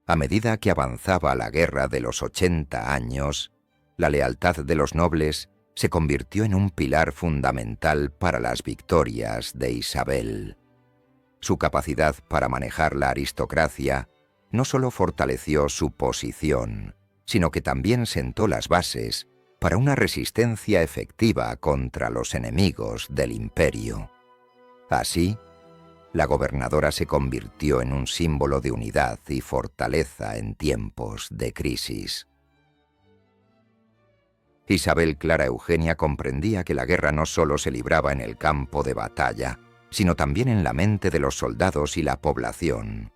A medida que avanzaba la Guerra de los 80 años, la lealtad de los nobles se convirtió en un pilar fundamental para las victorias de Isabel. Su capacidad para manejar la aristocracia no solo fortaleció su posición, sino que también sentó las bases para una resistencia efectiva contra los enemigos del imperio. Así, la gobernadora se convirtió en un símbolo de unidad y fortaleza en tiempos de crisis. Isabel Clara Eugenia comprendía que la guerra no solo se libraba en el campo de batalla, sino también en la mente de los soldados y la población.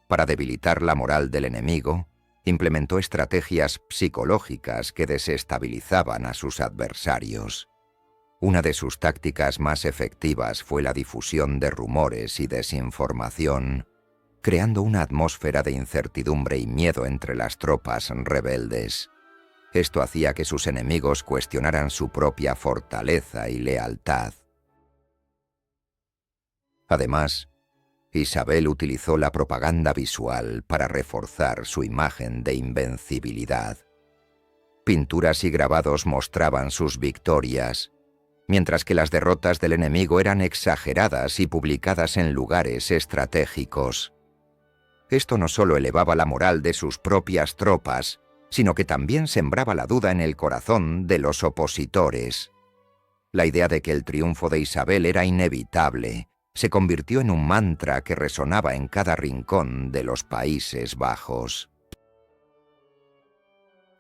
Para debilitar la moral del enemigo, implementó estrategias psicológicas que desestabilizaban a sus adversarios. Una de sus tácticas más efectivas fue la difusión de rumores y desinformación, creando una atmósfera de incertidumbre y miedo entre las tropas rebeldes. Esto hacía que sus enemigos cuestionaran su propia fortaleza y lealtad. Además, Isabel utilizó la propaganda visual para reforzar su imagen de invencibilidad. Pinturas y grabados mostraban sus victorias, mientras que las derrotas del enemigo eran exageradas y publicadas en lugares estratégicos. Esto no solo elevaba la moral de sus propias tropas, sino que también sembraba la duda en el corazón de los opositores. La idea de que el triunfo de Isabel era inevitable se convirtió en un mantra que resonaba en cada rincón de los Países Bajos.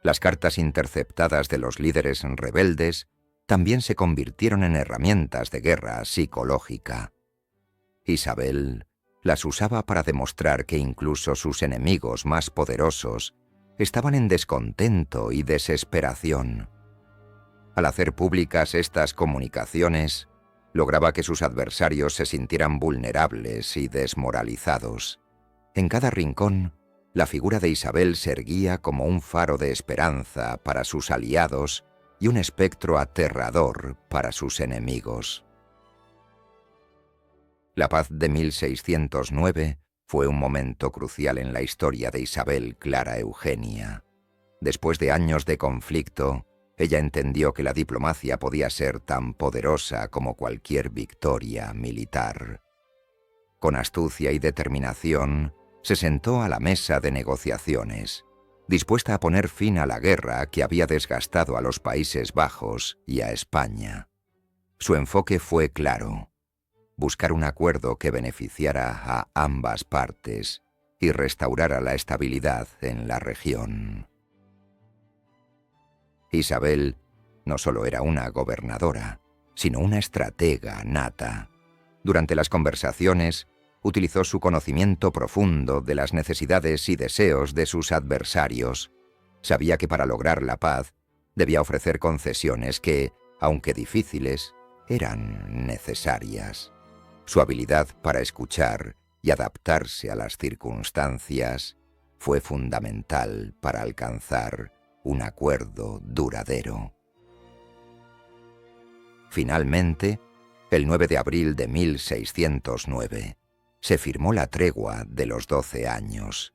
Las cartas interceptadas de los líderes rebeldes también se convirtieron en herramientas de guerra psicológica. Isabel las usaba para demostrar que incluso sus enemigos más poderosos estaban en descontento y desesperación. Al hacer públicas estas comunicaciones, lograba que sus adversarios se sintieran vulnerables y desmoralizados. En cada rincón, la figura de Isabel se erguía como un faro de esperanza para sus aliados y un espectro aterrador para sus enemigos. La paz de 1609 fue un momento crucial en la historia de Isabel Clara Eugenia. Después de años de conflicto, ella entendió que la diplomacia podía ser tan poderosa como cualquier victoria militar. Con astucia y determinación, se sentó a la mesa de negociaciones, dispuesta a poner fin a la guerra que había desgastado a los Países Bajos y a España. Su enfoque fue claro: buscar un acuerdo que beneficiara a ambas partes y restaurara la estabilidad en la región. Isabel no solo era una gobernadora, sino una estratega nata. Durante las conversaciones, utilizó su conocimiento profundo de las necesidades y deseos de sus adversarios. Sabía que para lograr la paz debía ofrecer concesiones que, aunque difíciles, eran necesarias. Su habilidad para escuchar y adaptarse a las circunstancias fue fundamental para alcanzar un acuerdo duradero. Finalmente, el 9 de abril de 1609, se firmó la tregua de los 12 años.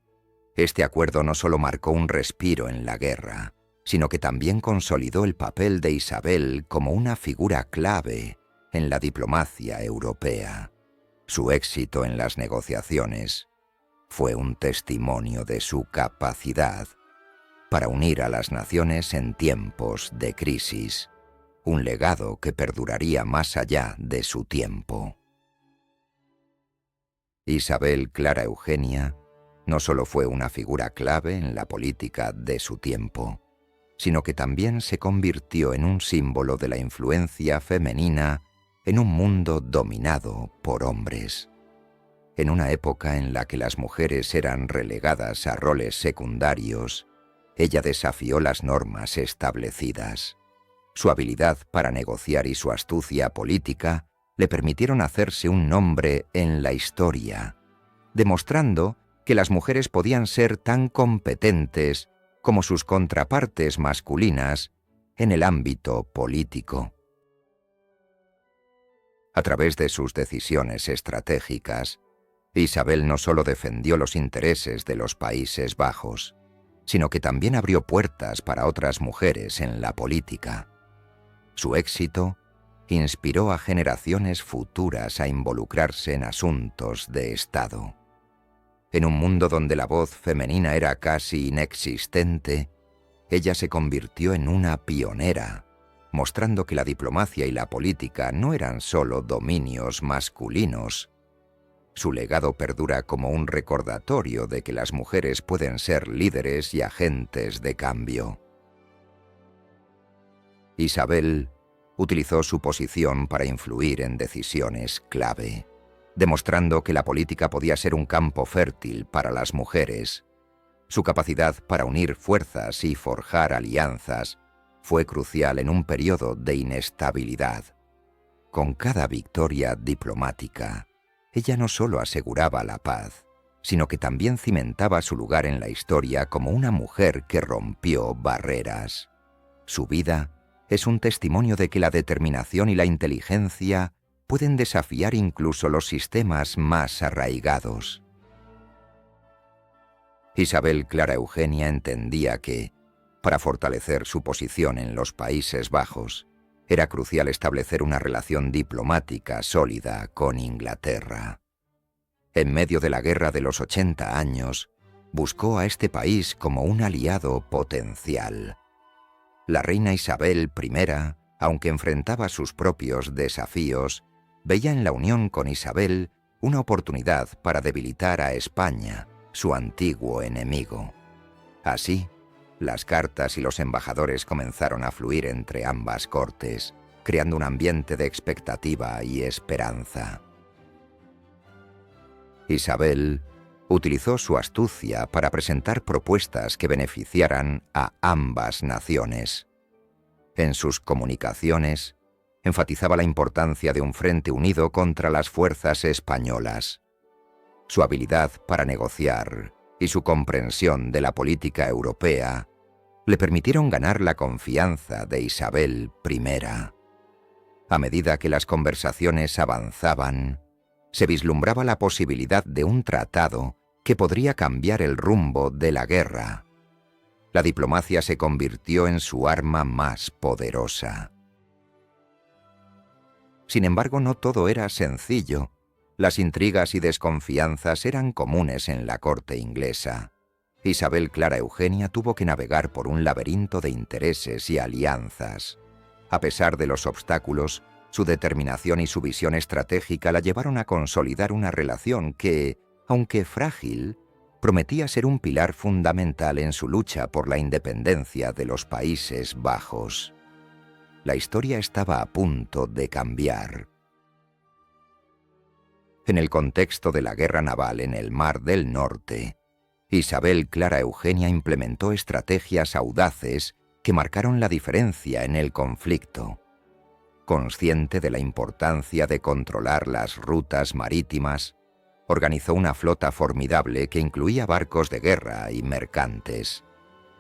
Este acuerdo no solo marcó un respiro en la guerra, sino que también consolidó el papel de Isabel como una figura clave en la diplomacia europea. Su éxito en las negociaciones fue un testimonio de su capacidad para unir a las naciones en tiempos de crisis, un legado que perduraría más allá de su tiempo. Isabel Clara Eugenia no solo fue una figura clave en la política de su tiempo, sino que también se convirtió en un símbolo de la influencia femenina en un mundo dominado por hombres. En una época en la que las mujeres eran relegadas a roles secundarios, ella desafió las normas establecidas. Su habilidad para negociar y su astucia política le permitieron hacerse un nombre en la historia, demostrando que las mujeres podían ser tan competentes como sus contrapartes masculinas en el ámbito político. A través de sus decisiones estratégicas, Isabel no solo defendió los intereses de los Países Bajos, sino que también abrió puertas para otras mujeres en la política. Su éxito inspiró a generaciones futuras a involucrarse en asuntos de Estado. En un mundo donde la voz femenina era casi inexistente, ella se convirtió en una pionera, mostrando que la diplomacia y la política no eran solo dominios masculinos. Su legado perdura como un recordatorio de que las mujeres pueden ser líderes y agentes de cambio. Isabel utilizó su posición para influir en decisiones clave, demostrando que la política podía ser un campo fértil para las mujeres. Su capacidad para unir fuerzas y forjar alianzas fue crucial en un periodo de inestabilidad. Con cada victoria diplomática, ella no solo aseguraba la paz, sino que también cimentaba su lugar en la historia como una mujer que rompió barreras. Su vida es un testimonio de que la determinación y la inteligencia pueden desafiar incluso los sistemas más arraigados. Isabel Clara Eugenia entendía que, para fortalecer su posición en los Países Bajos, era crucial establecer una relación diplomática sólida con Inglaterra. En medio de la Guerra de los 80 años, buscó a este país como un aliado potencial. La reina Isabel I, aunque enfrentaba sus propios desafíos, veía en la unión con Isabel una oportunidad para debilitar a España, su antiguo enemigo. Así, las cartas y los embajadores comenzaron a fluir entre ambas cortes, creando un ambiente de expectativa y esperanza. Isabel utilizó su astucia para presentar propuestas que beneficiaran a ambas naciones. En sus comunicaciones, enfatizaba la importancia de un frente unido contra las fuerzas españolas. Su habilidad para negociar y su comprensión de la política europea le permitieron ganar la confianza de Isabel I. A medida que las conversaciones avanzaban, se vislumbraba la posibilidad de un tratado que podría cambiar el rumbo de la guerra. La diplomacia se convirtió en su arma más poderosa. Sin embargo, no todo era sencillo. Las intrigas y desconfianzas eran comunes en la corte inglesa. Isabel Clara Eugenia tuvo que navegar por un laberinto de intereses y alianzas. A pesar de los obstáculos, su determinación y su visión estratégica la llevaron a consolidar una relación que, aunque frágil, prometía ser un pilar fundamental en su lucha por la independencia de los Países Bajos. La historia estaba a punto de cambiar. En el contexto de la guerra naval en el Mar del Norte, Isabel Clara Eugenia implementó estrategias audaces que marcaron la diferencia en el conflicto. Consciente de la importancia de controlar las rutas marítimas, organizó una flota formidable que incluía barcos de guerra y mercantes.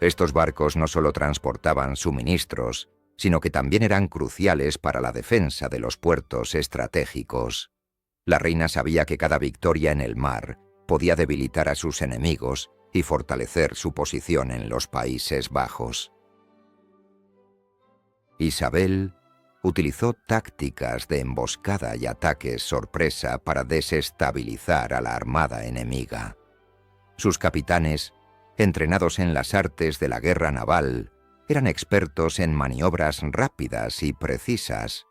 Estos barcos no solo transportaban suministros, sino que también eran cruciales para la defensa de los puertos estratégicos. La reina sabía que cada victoria en el mar podía debilitar a sus enemigos y fortalecer su posición en los Países Bajos. Isabel utilizó tácticas de emboscada y ataques sorpresa para desestabilizar a la armada enemiga. Sus capitanes, entrenados en las artes de la guerra naval, eran expertos en maniobras rápidas y precisas.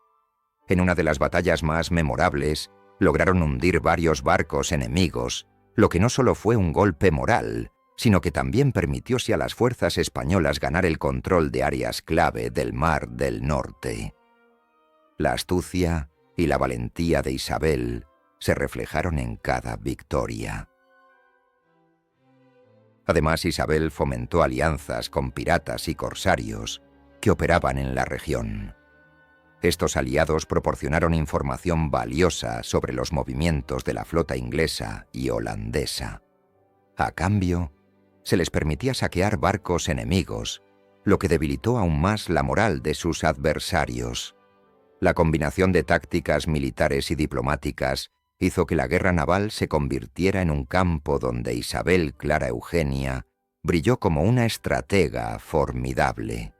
En una de las batallas más memorables, lograron hundir varios barcos enemigos, lo que no solo fue un golpe moral, sino que también permitióse a las fuerzas españolas ganar el control de áreas clave del Mar del Norte. La astucia y la valentía de Isabel se reflejaron en cada victoria. Además, Isabel fomentó alianzas con piratas y corsarios que operaban en la región. Estos aliados proporcionaron información valiosa sobre los movimientos de la flota inglesa y holandesa. A cambio, se les permitía saquear barcos enemigos lo que debilitó aún más la moral de sus adversarios. La combinación de tácticas militares y diplomáticas hizo que la guerra naval se convirtiera en un campo donde Isabel Clara Eugenia brilló como una estratega formidable.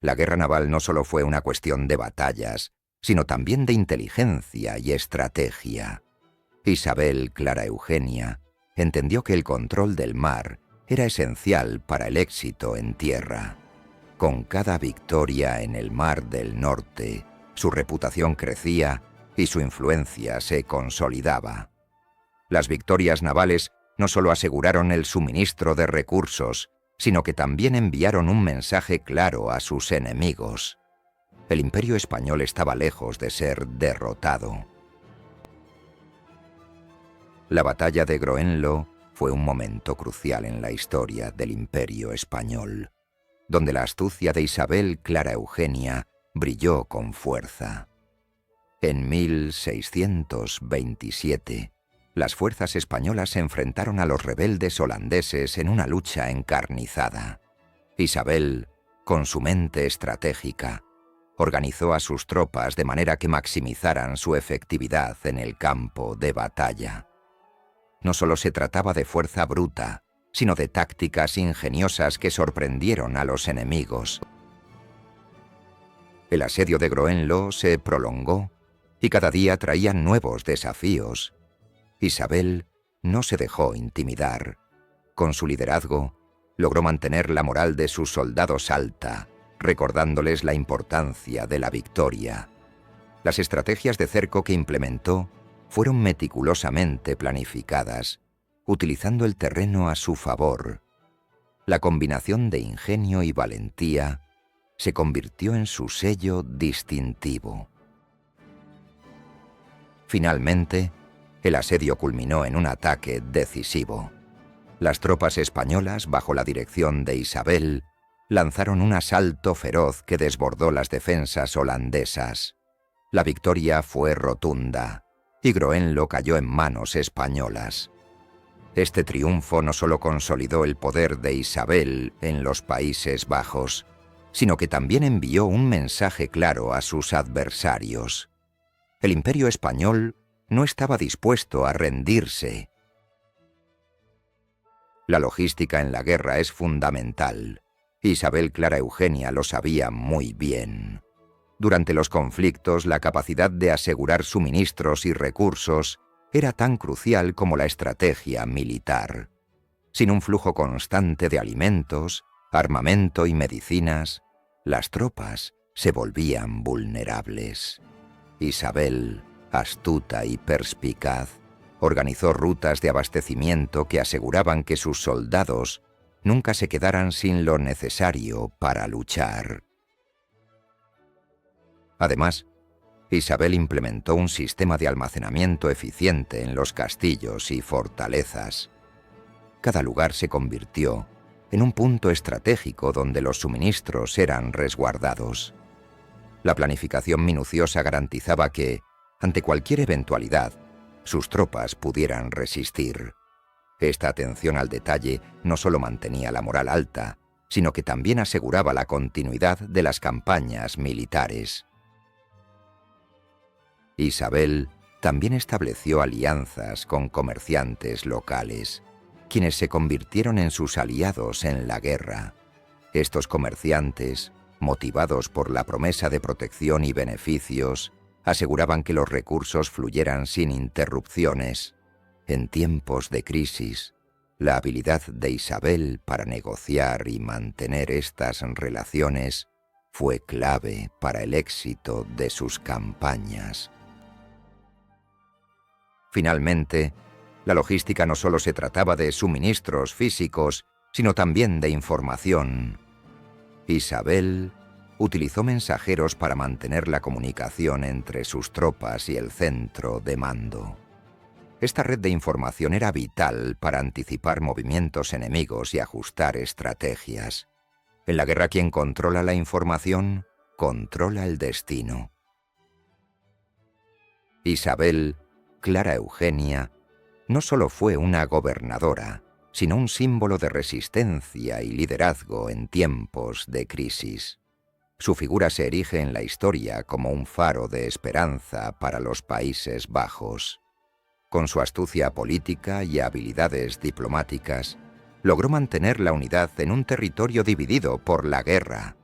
La guerra naval no solo fue una cuestión de batallas, sino también de inteligencia y estrategia. Isabel Clara Eugenia entendió que el control del mar era esencial para el éxito en tierra. Con cada victoria en el Mar del Norte, su reputación crecía y su influencia se consolidaba. Las victorias navales no solo aseguraron el suministro de recursos, sino que también enviaron un mensaje claro a sus enemigos. El Imperio español estaba lejos de ser derrotado. La batalla de Groenlo fue un momento crucial en la historia del Imperio español, donde la astucia de Isabel Clara Eugenia brilló con fuerza. En 1627, las fuerzas españolas se enfrentaron a los rebeldes holandeses en una lucha encarnizada. Isabel, con su mente estratégica, organizó a sus tropas de manera que maximizaran su efectividad en el campo de batalla. No solo se trataba de fuerza bruta, sino de tácticas ingeniosas que sorprendieron a los enemigos. El asedio de Groenlo se prolongó y cada día traía nuevos desafíos. Isabel no se dejó intimidar. Con su liderazgo, logró mantener la moral de sus soldados alta, recordándoles la importancia de la victoria. Las estrategias de cerco que implementó fueron meticulosamente planificadas, utilizando el terreno a su favor. La combinación de ingenio y valentía se convirtió en su sello distintivo. Finalmente, el asedio culminó en un ataque decisivo. Las tropas españolas, bajo la dirección de Isabel, lanzaron un asalto feroz que desbordó las defensas holandesas. La victoria fue rotunda, y Groenlo cayó en manos españolas. Este triunfo no solo consolidó el poder de Isabel en los Países Bajos, sino que también envió un mensaje claro a sus adversarios. El Imperio español no estaba dispuesto a rendirse. La logística en la guerra es fundamental. Isabel Clara Eugenia lo sabía muy bien. Durante los conflictos, la capacidad de asegurar suministros y recursos era tan crucial como la estrategia militar. Sin un flujo constante de alimentos, armamento y medicinas, las tropas se volvían vulnerables. Isabel, astuta y perspicaz, organizó rutas de abastecimiento que aseguraban que sus soldados nunca se quedaran sin lo necesario para luchar. Además, Isabel implementó un sistema de almacenamiento eficiente en los castillos y fortalezas. Cada lugar se convirtió en un punto estratégico donde los suministros eran resguardados. La planificación minuciosa garantizaba que, ante cualquier eventualidad, sus tropas pudieran resistir. Esta atención al detalle no solo mantenía la moral alta, sino que también aseguraba la continuidad de las campañas militares. Isabel también estableció alianzas con comerciantes locales, quienes se convirtieron en sus aliados en la guerra. Estos comerciantes, motivados por la promesa de protección y beneficios, aseguraban que los recursos fluyeran sin interrupciones. En tiempos de crisis, la habilidad de Isabel para negociar y mantener estas relaciones fue clave para el éxito de sus campañas. Finalmente, la logística no solo se trataba de suministros físicos, sino también de información. Isabel utilizó mensajeros para mantener la comunicación entre sus tropas y el centro de mando. Esta red de información era vital para anticipar movimientos enemigos y ajustar estrategias. En la guerra, quien controla la información, controla el destino. Isabel Clara Eugenia no solo fue una gobernadora, sino un símbolo de resistencia y liderazgo en tiempos de crisis. Su figura se erige en la historia como un faro de esperanza para los Países Bajos. Con su astucia política y habilidades diplomáticas, logró mantener la unidad en un territorio dividido por la guerra.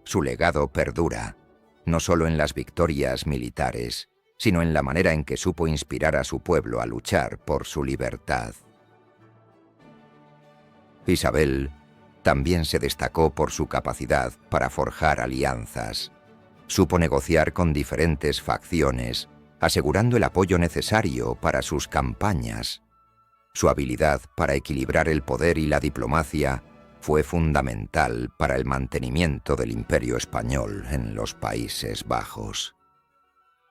Su legado perdura, no solo en las victorias militares, sino en la manera en que supo inspirar a su pueblo a luchar por su libertad. Isabel también se destacó por su capacidad para forjar alianzas. Supo negociar con diferentes facciones, asegurando el apoyo necesario para sus campañas. Su habilidad para equilibrar el poder y la diplomacia fue fundamental para el mantenimiento del Imperio español en los Países Bajos.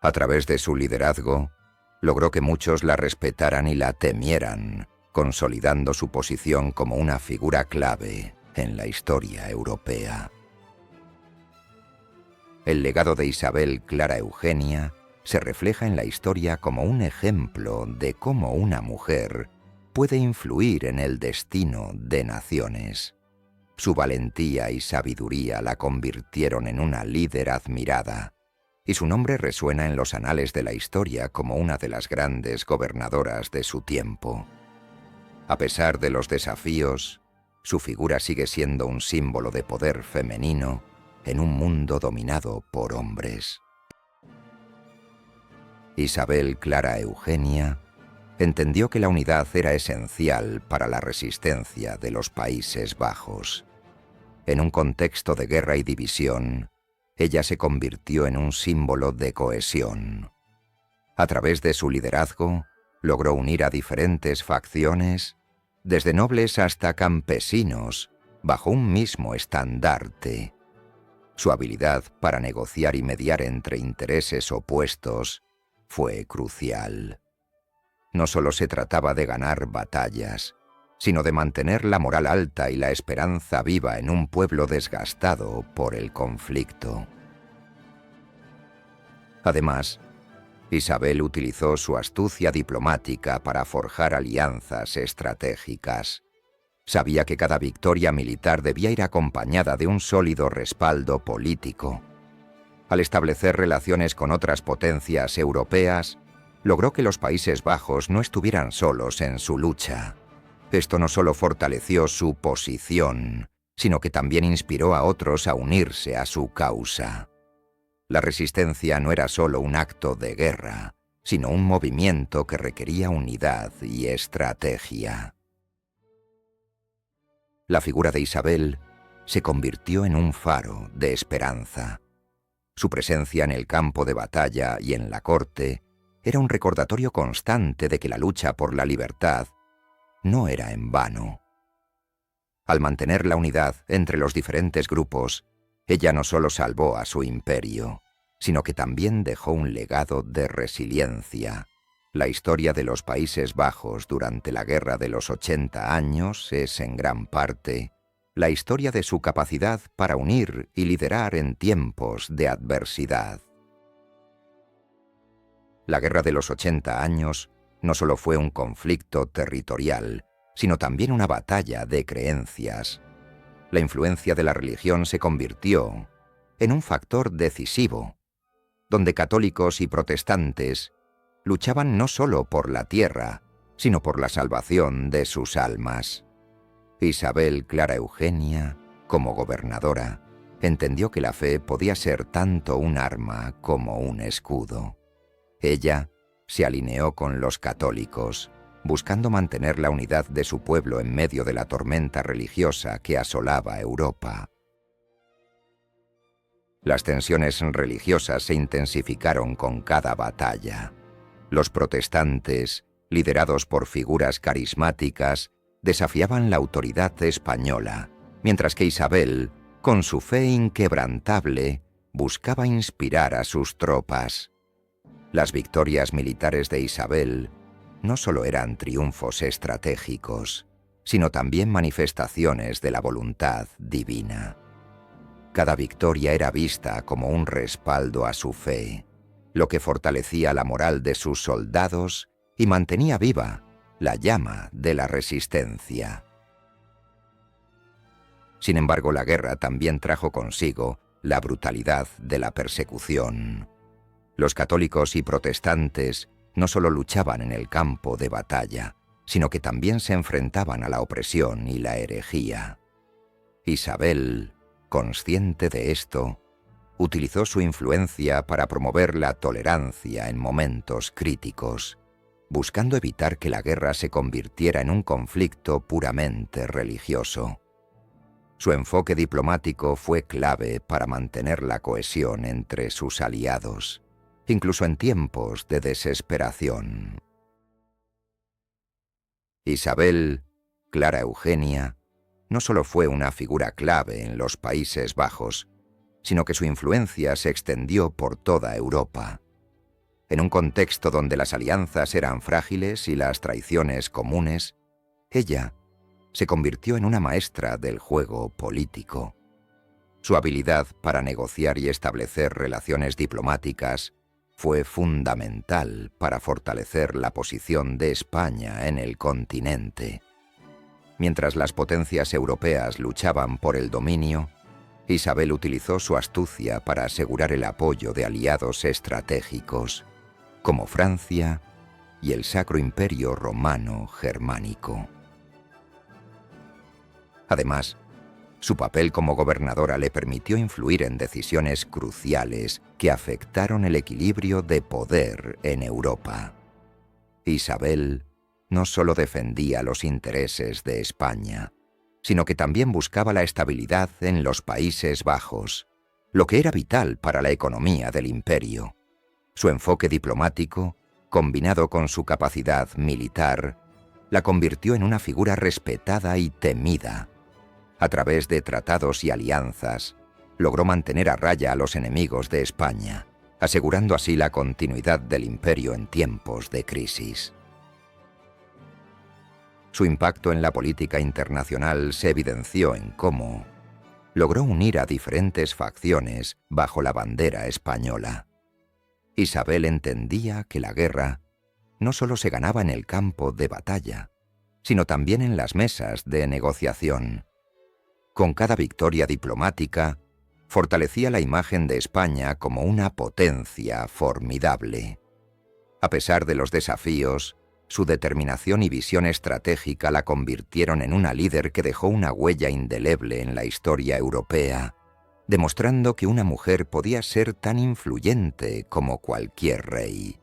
A través de su liderazgo, logró que muchos la respetaran y la temieran, consolidando su posición como una figura clave en la historia europea. El legado de Isabel Clara Eugenia se refleja en la historia como un ejemplo de cómo una mujer puede influir en el destino de naciones. Su valentía y sabiduría la convirtieron en una líder admirada, y su nombre resuena en los anales de la historia como una de las grandes gobernadoras de su tiempo. A pesar de los desafíos, su figura sigue siendo un símbolo de poder femenino en un mundo dominado por hombres. Isabel Clara Eugenia entendió que la unidad era esencial para la resistencia de los Países Bajos. En un contexto de guerra y división, ella se convirtió en un símbolo de cohesión. A través de su liderazgo, logró unir a diferentes facciones, desde nobles hasta campesinos, bajo un mismo estandarte. Su habilidad para negociar y mediar entre intereses opuestos fue crucial. No solo se trataba de ganar batallas, sino de mantener la moral alta y la esperanza viva en un pueblo desgastado por el conflicto. Además, Isabel utilizó su astucia diplomática para forjar alianzas estratégicas. Sabía que cada victoria militar debía ir acompañada de un sólido respaldo político. Al establecer relaciones con otras potencias europeas, logró que los Países Bajos no estuvieran solos en su lucha. Esto no solo fortaleció su posición, sino que también inspiró a otros a unirse a su causa. La resistencia no era solo un acto de guerra, sino un movimiento que requería unidad y estrategia. La figura de Isabel se convirtió en un faro de esperanza. Su presencia en el campo de batalla y en la corte era un recordatorio constante de que la lucha por la libertad no era en vano. Al mantener la unidad entre los diferentes grupos, ella no solo salvó a su imperio, sino que también dejó un legado de resiliencia. La historia de los Países Bajos durante la Guerra de los 80 años es, en gran parte, la historia de su capacidad para unir y liderar en tiempos de adversidad. La Guerra de los 80 años no solo fue un conflicto territorial, sino también una batalla de creencias. La influencia de la religión se convirtió en un factor decisivo, donde católicos y protestantes luchaban no solo por la tierra, sino por la salvación de sus almas. Isabel Clara Eugenia, como gobernadora, entendió que la fe podía ser tanto un arma como un escudo. Ella se alineó con los católicos, buscando mantener la unidad de su pueblo en medio de la tormenta religiosa que asolaba Europa. Las tensiones religiosas se intensificaron con cada batalla. Los protestantes, liderados por figuras carismáticas, desafiaban la autoridad española, mientras que Isabel, con su fe inquebrantable, buscaba inspirar a sus tropas. Las victorias militares de Isabel no solo eran triunfos estratégicos, sino también manifestaciones de la voluntad divina. Cada victoria era vista como un respaldo a su fe, lo que fortalecía la moral de sus soldados y mantenía viva la llama de la resistencia. Sin embargo, la guerra también trajo consigo la brutalidad de la persecución. Los católicos y protestantes no solo luchaban en el campo de batalla, sino que también se enfrentaban a la opresión y la herejía. Isabel, consciente de esto, utilizó su influencia para promover la tolerancia en momentos críticos, buscando evitar que la guerra se convirtiera en un conflicto puramente religioso. Su enfoque diplomático fue clave para mantener la cohesión entre sus aliados, incluso en tiempos de desesperación. Isabel, Clara Eugenia, no solo fue una figura clave en los Países Bajos, sino que su influencia se extendió por toda Europa. En un contexto donde las alianzas eran frágiles y las traiciones comunes, ella se convirtió en una maestra del juego político. Su habilidad para negociar y establecer relaciones diplomáticas fue fundamental para fortalecer la posición de España en el continente. Mientras las potencias europeas luchaban por el dominio, Isabel utilizó su astucia para asegurar el apoyo de aliados estratégicos, como Francia y el Sacro Imperio Romano Germánico. Además, su papel como gobernadora le permitió influir en decisiones cruciales que afectaron el equilibrio de poder en Europa. Isabel no solo defendía los intereses de España, sino que también buscaba la estabilidad en los Países Bajos, lo que era vital para la economía del imperio. Su enfoque diplomático, combinado con su capacidad militar, la convirtió en una figura respetada y temida. A través de tratados y alianzas, logró mantener a raya a los enemigos de España, asegurando así la continuidad del imperio en tiempos de crisis. Su impacto en la política internacional se evidenció en cómo logró unir a diferentes facciones bajo la bandera española. Isabel entendía que la guerra no solo se ganaba en el campo de batalla, sino también en las mesas de negociación. Con cada victoria diplomática, fortalecía la imagen de España como una potencia formidable. A pesar de los desafíos, su determinación y visión estratégica la convirtieron en una líder que dejó una huella indeleble en la historia europea, demostrando que una mujer podía ser tan influyente como cualquier rey.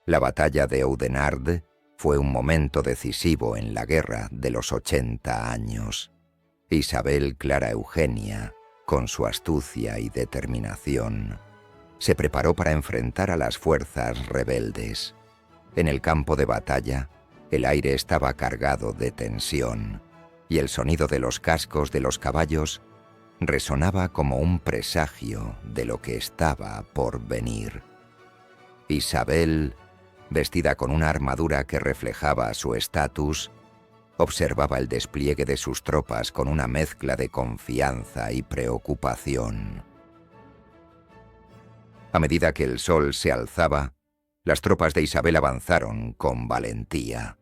La batalla de Oudenarde fue un momento decisivo en la guerra de los 80 años. Isabel Clara Eugenia, con su astucia y determinación, se preparó para enfrentar a las fuerzas rebeldes. En el campo de batalla, el aire estaba cargado de tensión, y el sonido de los cascos de los caballos resonaba como un presagio de lo que estaba por venir. Isabel, vestida con una armadura que reflejaba su estatus, observaba el despliegue de sus tropas con una mezcla de confianza y preocupación. A medida que el sol se alzaba, las tropas de Isabel avanzaron con valentía.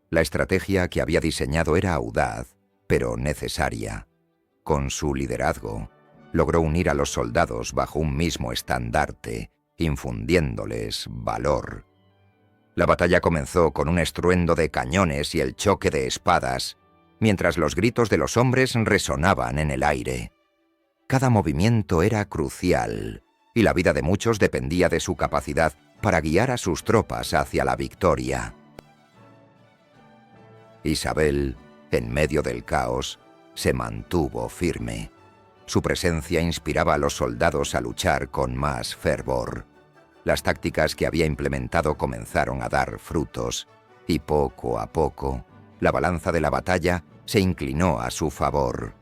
La estrategia que había diseñado era audaz, pero necesaria. Con su liderazgo, logró unir a los soldados bajo un mismo estandarte, infundiéndoles valor. La batalla comenzó con un estruendo de cañones y el choque de espadas, mientras los gritos de los hombres resonaban en el aire. Cada movimiento era crucial, y la vida de muchos dependía de su capacidad para guiar a sus tropas hacia la victoria. Isabel, en medio del caos, se mantuvo firme. Su presencia inspiraba a los soldados a luchar con más fervor. Las tácticas que había implementado comenzaron a dar frutos, y poco a poco, la balanza de la batalla se inclinó a su favor.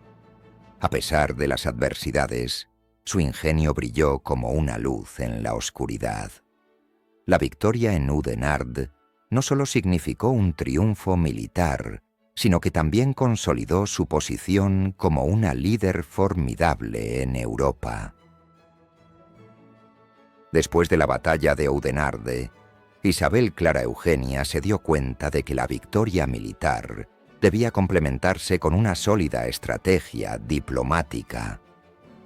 A pesar de las adversidades, su ingenio brilló como una luz en la oscuridad. La victoria en Oudenarde no solo significó un triunfo militar, sino que también consolidó su posición como una líder formidable en Europa. Después de la batalla de Oudenarde, Isabel Clara Eugenia se dio cuenta de que la victoria militar debía complementarse con una sólida estrategia diplomática,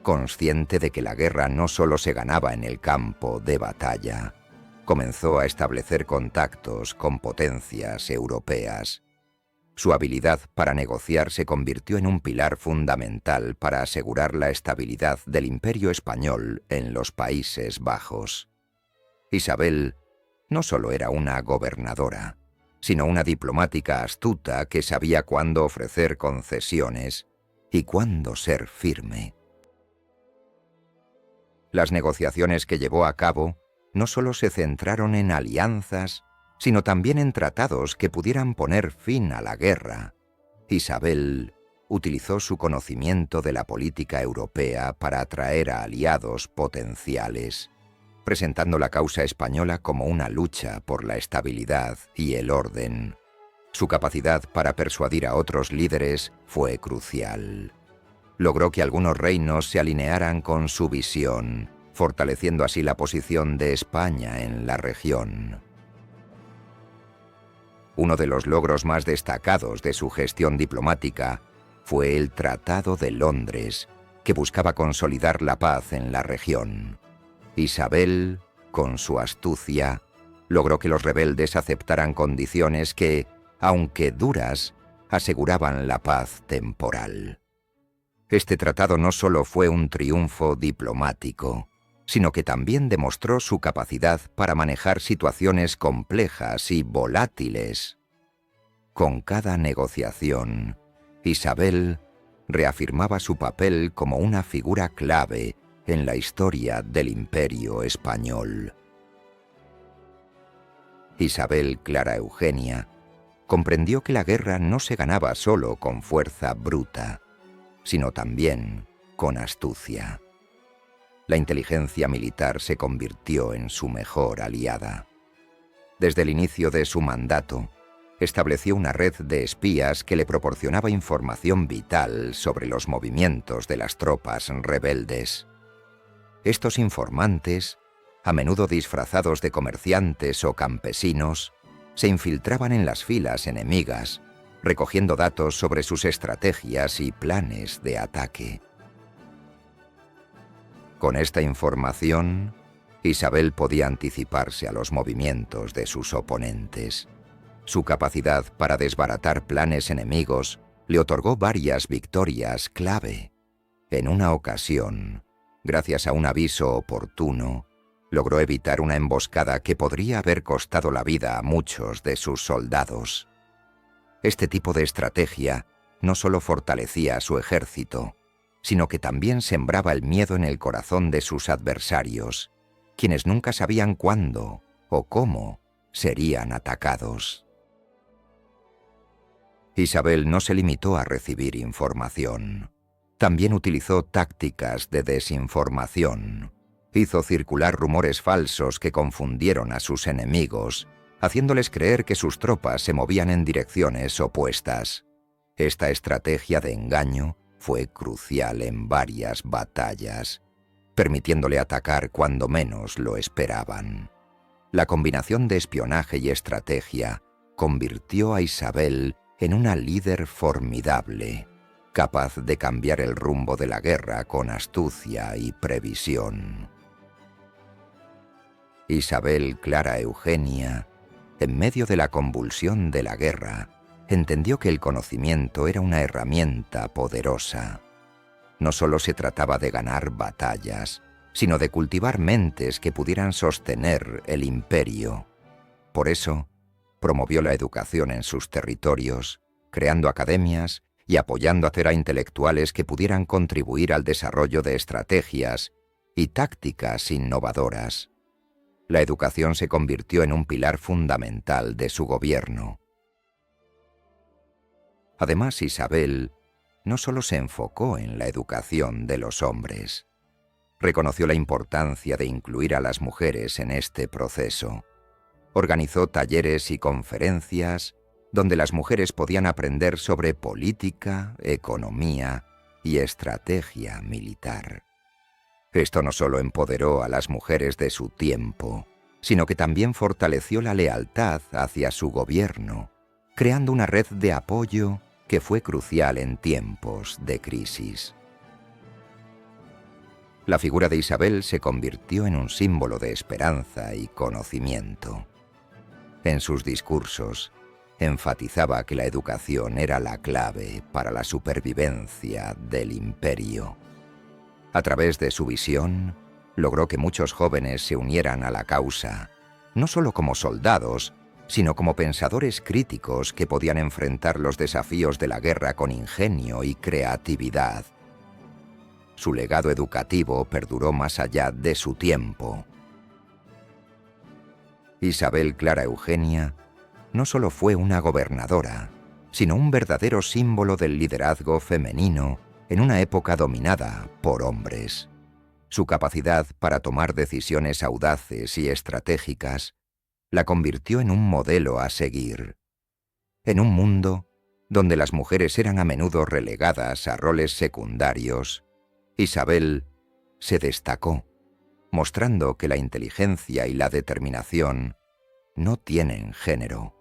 consciente de que la guerra no solo se ganaba en el campo de batalla. Comenzó a establecer contactos con potencias europeas. Su habilidad para negociar se convirtió en un pilar fundamental para asegurar la estabilidad del Imperio español en los Países Bajos. Isabel no solo era una gobernadora, sino una diplomática astuta que sabía cuándo ofrecer concesiones y cuándo ser firme. Las negociaciones que llevó a cabo no solo se centraron en alianzas, sino también en tratados que pudieran poner fin a la guerra. Isabel utilizó su conocimiento de la política europea para atraer a aliados potenciales, presentando la causa española como una lucha por la estabilidad y el orden. Su capacidad para persuadir a otros líderes fue crucial. Logró que algunos reinos se alinearan con su visión, fortaleciendo así la posición de España en la región. Uno de los logros más destacados de su gestión diplomática fue el Tratado de Londres, que buscaba consolidar la paz en la región. Isabel, con su astucia, logró que los rebeldes aceptaran condiciones que, aunque duras, aseguraban la paz temporal. Este tratado no solo fue un triunfo diplomático, sino que también demostró su capacidad para manejar situaciones complejas y volátiles. Con cada negociación, Isabel reafirmaba su papel como una figura clave en la historia del Imperio español. Isabel Clara Eugenia comprendió que la guerra no se ganaba solo con fuerza bruta, sino también con astucia. La inteligencia militar se convirtió en su mejor aliada. Desde el inicio de su mandato, estableció una red de espías que le proporcionaba información vital sobre los movimientos de las tropas rebeldes. Estos informantes, a menudo disfrazados de comerciantes o campesinos, se infiltraban en las filas enemigas, recogiendo datos sobre sus estrategias y planes de ataque. Con esta información, Isabel podía anticiparse a los movimientos de sus oponentes. Su capacidad para desbaratar planes enemigos le otorgó varias victorias clave. En una ocasión, gracias a un aviso oportuno, logró evitar una emboscada que podría haber costado la vida a muchos de sus soldados. Este tipo de estrategia no solo fortalecía a su ejército, sino que también sembraba el miedo en el corazón de sus adversarios, quienes nunca sabían cuándo o cómo serían atacados. Isabel no se limitó a recibir información. También utilizó tácticas de desinformación. Hizo circular rumores falsos que confundieron a sus enemigos, haciéndoles creer que sus tropas se movían en direcciones opuestas. Esta estrategia de engaño fue crucial en varias batallas, permitiéndole atacar cuando menos lo esperaban. La combinación de espionaje y estrategia convirtió a Isabel en una líder formidable, capaz de cambiar el rumbo de la guerra con astucia y previsión. Isabel Clara Eugenia, en medio de la convulsión de la guerra, entendió que el conocimiento era una herramienta poderosa. No solo se trataba de ganar batallas, sino de cultivar mentes que pudieran sostener el imperio. Por eso, promovió la educación en sus territorios, creando academias y apoyando a hacer a intelectuales que pudieran contribuir al desarrollo de estrategias y tácticas innovadoras. La educación se convirtió en un pilar fundamental de su gobierno. Además, Isabel no solo se enfocó en la educación de los hombres. Reconoció la importancia de incluir a las mujeres en este proceso. Organizó talleres y conferencias donde las mujeres podían aprender sobre política, economía y estrategia militar. Esto no solo empoderó a las mujeres de su tiempo, sino que también fortaleció la lealtad hacia su gobierno, creando una red de apoyo que fue crucial en tiempos de crisis. La figura de Isabel se convirtió en un símbolo de esperanza y conocimiento. En sus discursos, enfatizaba que la educación era la clave para la supervivencia del imperio. A través de su visión, logró que muchos jóvenes se unieran a la causa, no solo como soldados, sino como pensadores críticos que podían enfrentar los desafíos de la guerra con ingenio y creatividad. Su legado educativo perduró más allá de su tiempo. Isabel Clara Eugenia no solo fue una gobernadora, sino un verdadero símbolo del liderazgo femenino en una época dominada por hombres. Su capacidad para tomar decisiones audaces y estratégicas la convirtió en un modelo a seguir. En un mundo donde las mujeres eran a menudo relegadas a roles secundarios, Isabel se destacó, mostrando que la inteligencia y la determinación no tienen género.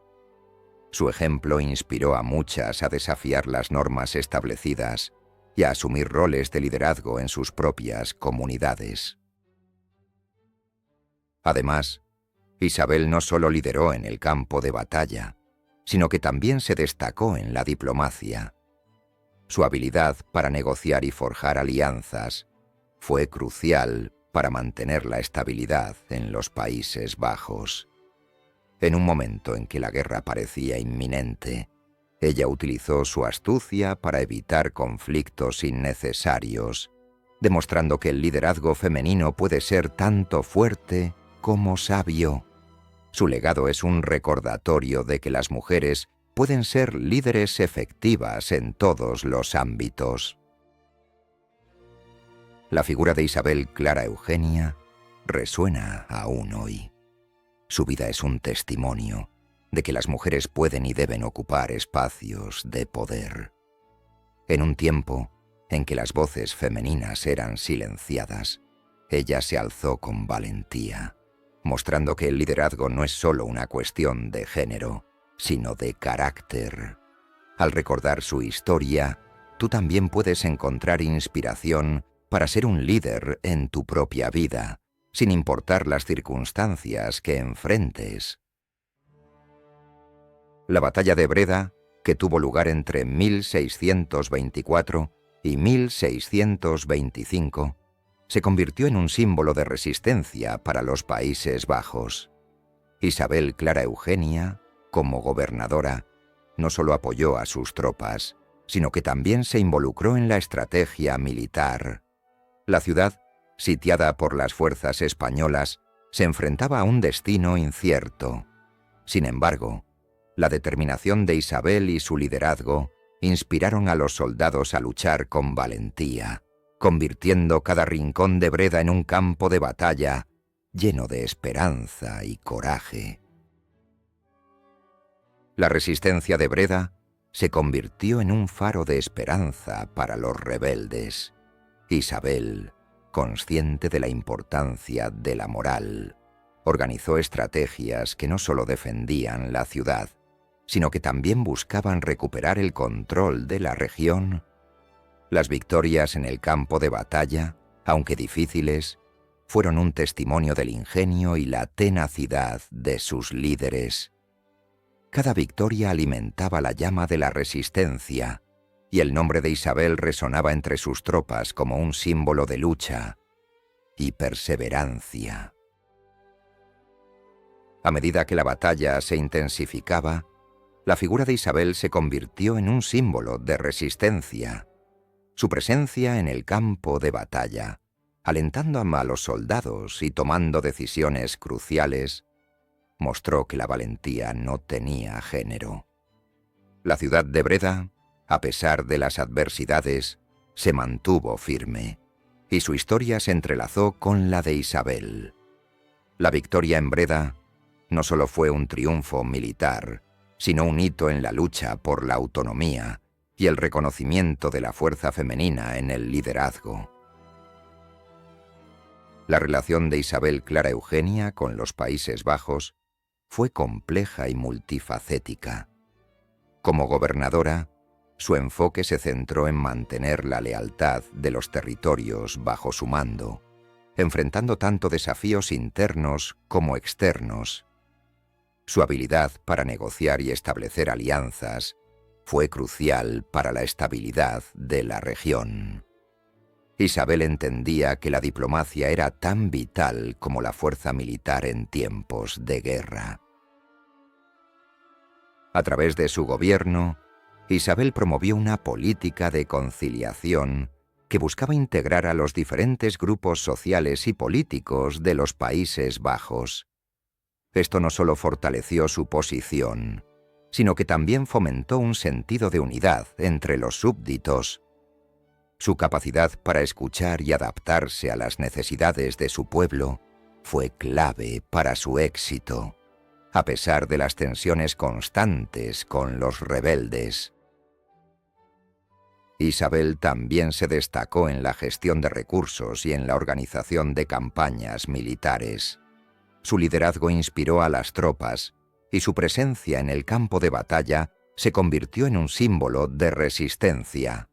Su ejemplo inspiró a muchas a desafiar las normas establecidas y a asumir roles de liderazgo en sus propias comunidades. Además, Isabel no solo lideró en el campo de batalla, sino que también se destacó en la diplomacia. Su habilidad para negociar y forjar alianzas fue crucial para mantener la estabilidad en los Países Bajos. En un momento en que la guerra parecía inminente, ella utilizó su astucia para evitar conflictos innecesarios, demostrando que el liderazgo femenino puede ser tanto fuerte como sabio. Su legado es un recordatorio de que las mujeres pueden ser líderes efectivas en todos los ámbitos. La figura de Isabel Clara Eugenia resuena aún hoy. Su vida es un testimonio de que las mujeres pueden y deben ocupar espacios de poder. En un tiempo en que las voces femeninas eran silenciadas, ella se alzó con valentía, mostrando que el liderazgo no es solo una cuestión de género, sino de carácter. Al recordar su historia, tú también puedes encontrar inspiración para ser un líder en tu propia vida, sin importar las circunstancias que enfrentes. La batalla de Breda, que tuvo lugar entre 1624 y 1625, se convirtió en un símbolo de resistencia para los Países Bajos. Isabel Clara Eugenia, como gobernadora, no solo apoyó a sus tropas, sino que también se involucró en la estrategia militar. La ciudad, sitiada por las fuerzas españolas, se enfrentaba a un destino incierto. Sin embargo, la determinación de Isabel y su liderazgo inspiraron a los soldados a luchar con valentía, convirtiendo cada rincón de Breda en un campo de batalla lleno de esperanza y coraje. La resistencia de Breda se convirtió en un faro de esperanza para los rebeldes. Isabel, consciente de la importancia de la moral, organizó estrategias que no solo defendían la ciudad, sino que también buscaban recuperar el control de la región. Las victorias en el campo de batalla, aunque difíciles, fueron un testimonio del ingenio y la tenacidad de sus líderes. Cada victoria alimentaba la llama de la resistencia, y el nombre de Isabel resonaba entre sus tropas como un símbolo de lucha y perseverancia. A medida que la batalla se intensificaba, la figura de Isabel se convirtió en un símbolo de resistencia. Su presencia en el campo de batalla, alentando a los soldados y tomando decisiones cruciales, mostró que la valentía no tenía género. La ciudad de Breda, a pesar de las adversidades, se mantuvo firme, y su historia se entrelazó con la de Isabel. La victoria en Breda no solo fue un triunfo militar, sino un hito en la lucha por la autonomía y el reconocimiento de la fuerza femenina en el liderazgo. La relación de Isabel Clara Eugenia con los Países Bajos fue compleja y multifacética. Como gobernadora, su enfoque se centró en mantener la lealtad de los territorios bajo su mando, enfrentando tanto desafíos internos como externos. Su habilidad para negociar y establecer alianzas fue crucial para la estabilidad de la región. Isabel entendía que la diplomacia era tan vital como la fuerza militar en tiempos de guerra. A través de su gobierno, Isabel promovió una política de conciliación que buscaba integrar a los diferentes grupos sociales y políticos de los Países Bajos. Esto no solo fortaleció su posición, sino que también fomentó un sentido de unidad entre los súbditos. Su capacidad para escuchar y adaptarse a las necesidades de su pueblo fue clave para su éxito, a pesar de las tensiones constantes con los rebeldes. Isabel también se destacó en la gestión de recursos y en la organización de campañas militares. Su liderazgo inspiró a las tropas, y su presencia en el campo de batalla se convirtió en un símbolo de resistencia.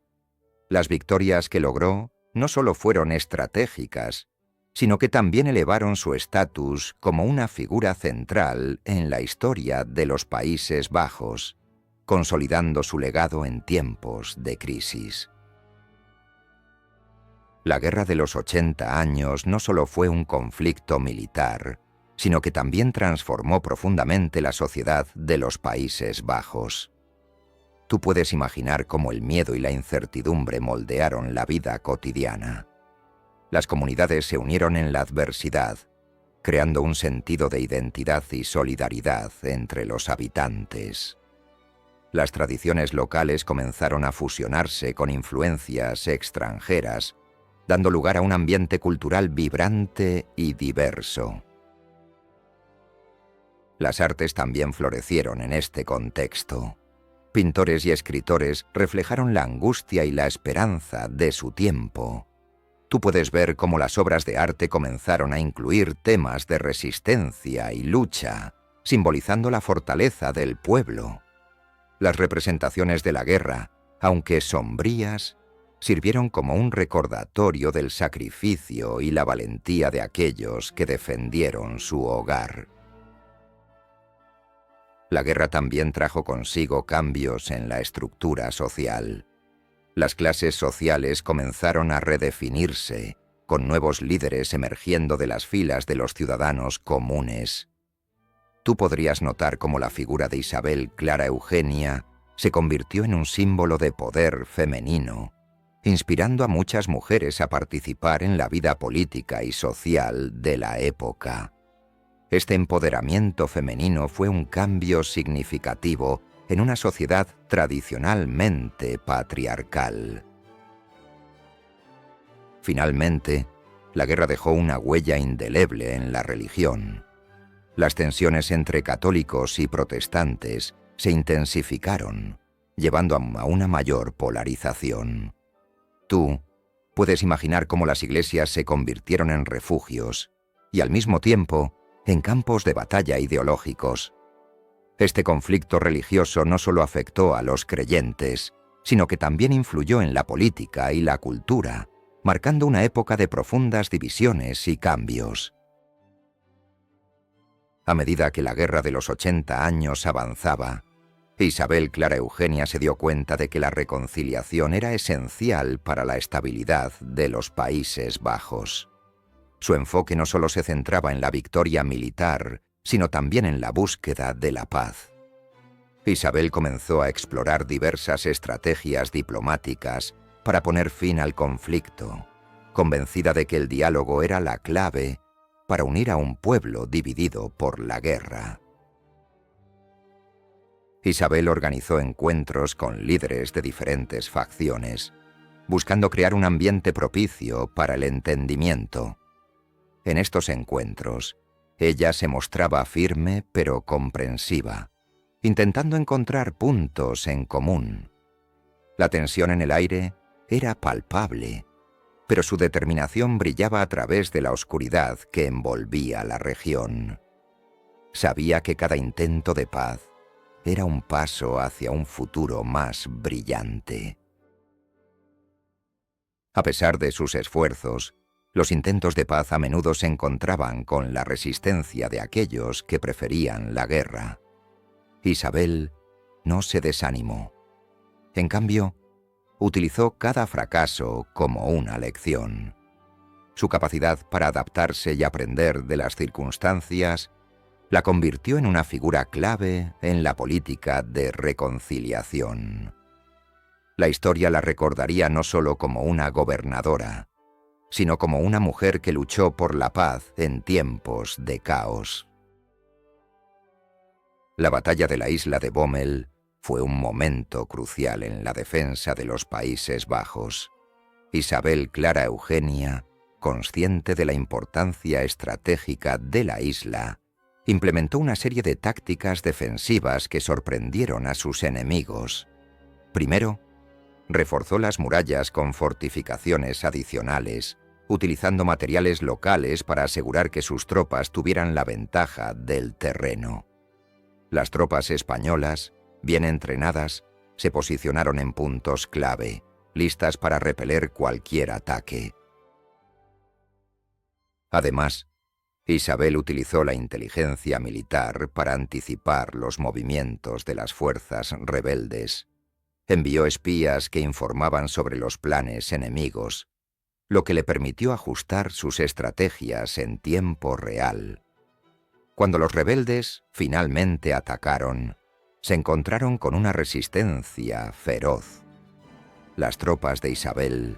Las victorias que logró no solo fueron estratégicas, sino que también elevaron su estatus como una figura central en la historia de los Países Bajos, consolidando su legado en tiempos de crisis. La Guerra de los 80 años no solo fue un conflicto militar, sino que también transformó profundamente la sociedad de los Países Bajos. Tú puedes imaginar cómo el miedo y la incertidumbre moldearon la vida cotidiana. Las comunidades se unieron en la adversidad, creando un sentido de identidad y solidaridad entre los habitantes. Las tradiciones locales comenzaron a fusionarse con influencias extranjeras, dando lugar a un ambiente cultural vibrante y diverso. Las artes también florecieron en este contexto. Pintores y escritores reflejaron la angustia y la esperanza de su tiempo. Tú puedes ver cómo las obras de arte comenzaron a incluir temas de resistencia y lucha, simbolizando la fortaleza del pueblo. Las representaciones de la guerra, aunque sombrías, sirvieron como un recordatorio del sacrificio y la valentía de aquellos que defendieron su hogar. La guerra también trajo consigo cambios en la estructura social. Las clases sociales comenzaron a redefinirse, con nuevos líderes emergiendo de las filas de los ciudadanos comunes. Tú podrías notar cómo la figura de Isabel Clara Eugenia se convirtió en un símbolo de poder femenino, inspirando a muchas mujeres a participar en la vida política y social de la época. Este empoderamiento femenino fue un cambio significativo en una sociedad tradicionalmente patriarcal. Finalmente, la guerra dejó una huella indeleble en la religión. Las tensiones entre católicos y protestantes se intensificaron, llevando a una mayor polarización. Tú puedes imaginar cómo las iglesias se convirtieron en refugios y al mismo tiempo en campos de batalla ideológicos. Este conflicto religioso no solo afectó a los creyentes, sino que también influyó en la política y la cultura, marcando una época de profundas divisiones y cambios. A medida que la Guerra de los 80 años avanzaba, Isabel Clara Eugenia se dio cuenta de que la reconciliación era esencial para la estabilidad de los Países Bajos. Su enfoque no solo se centraba en la victoria militar, sino también en la búsqueda de la paz. Isabel comenzó a explorar diversas estrategias diplomáticas para poner fin al conflicto, convencida de que el diálogo era la clave para unir a un pueblo dividido por la guerra. Isabel organizó encuentros con líderes de diferentes facciones, buscando crear un ambiente propicio para el entendimiento. En estos encuentros, ella se mostraba firme pero comprensiva, intentando encontrar puntos en común. La tensión en el aire era palpable, pero su determinación brillaba a través de la oscuridad que envolvía la región. Sabía que cada intento de paz era un paso hacia un futuro más brillante. A pesar de sus esfuerzos, los intentos de paz a menudo se encontraban con la resistencia de aquellos que preferían la guerra. Isabel no se desanimó. En cambio, utilizó cada fracaso como una lección. Su capacidad para adaptarse y aprender de las circunstancias la convirtió en una figura clave en la política de reconciliación. La historia la recordaría no solo como una gobernadora, sino como una mujer que luchó por la paz en tiempos de caos. La batalla de la isla de Bommel fue un momento crucial en la defensa de los Países Bajos. Isabel Clara Eugenia, consciente de la importancia estratégica de la isla, implementó una serie de tácticas defensivas que sorprendieron a sus enemigos. Primero, reforzó las murallas con fortificaciones adicionales, utilizando materiales locales para asegurar que sus tropas tuvieran la ventaja del terreno. Las tropas españolas, bien entrenadas, se posicionaron en puntos clave, listas para repeler cualquier ataque. Además, Isabel utilizó la inteligencia militar para anticipar los movimientos de las fuerzas rebeldes. Envió espías que informaban sobre los planes enemigos, lo que le permitió ajustar sus estrategias en tiempo real. Cuando los rebeldes finalmente atacaron, se encontraron con una resistencia feroz. Las tropas de Isabel,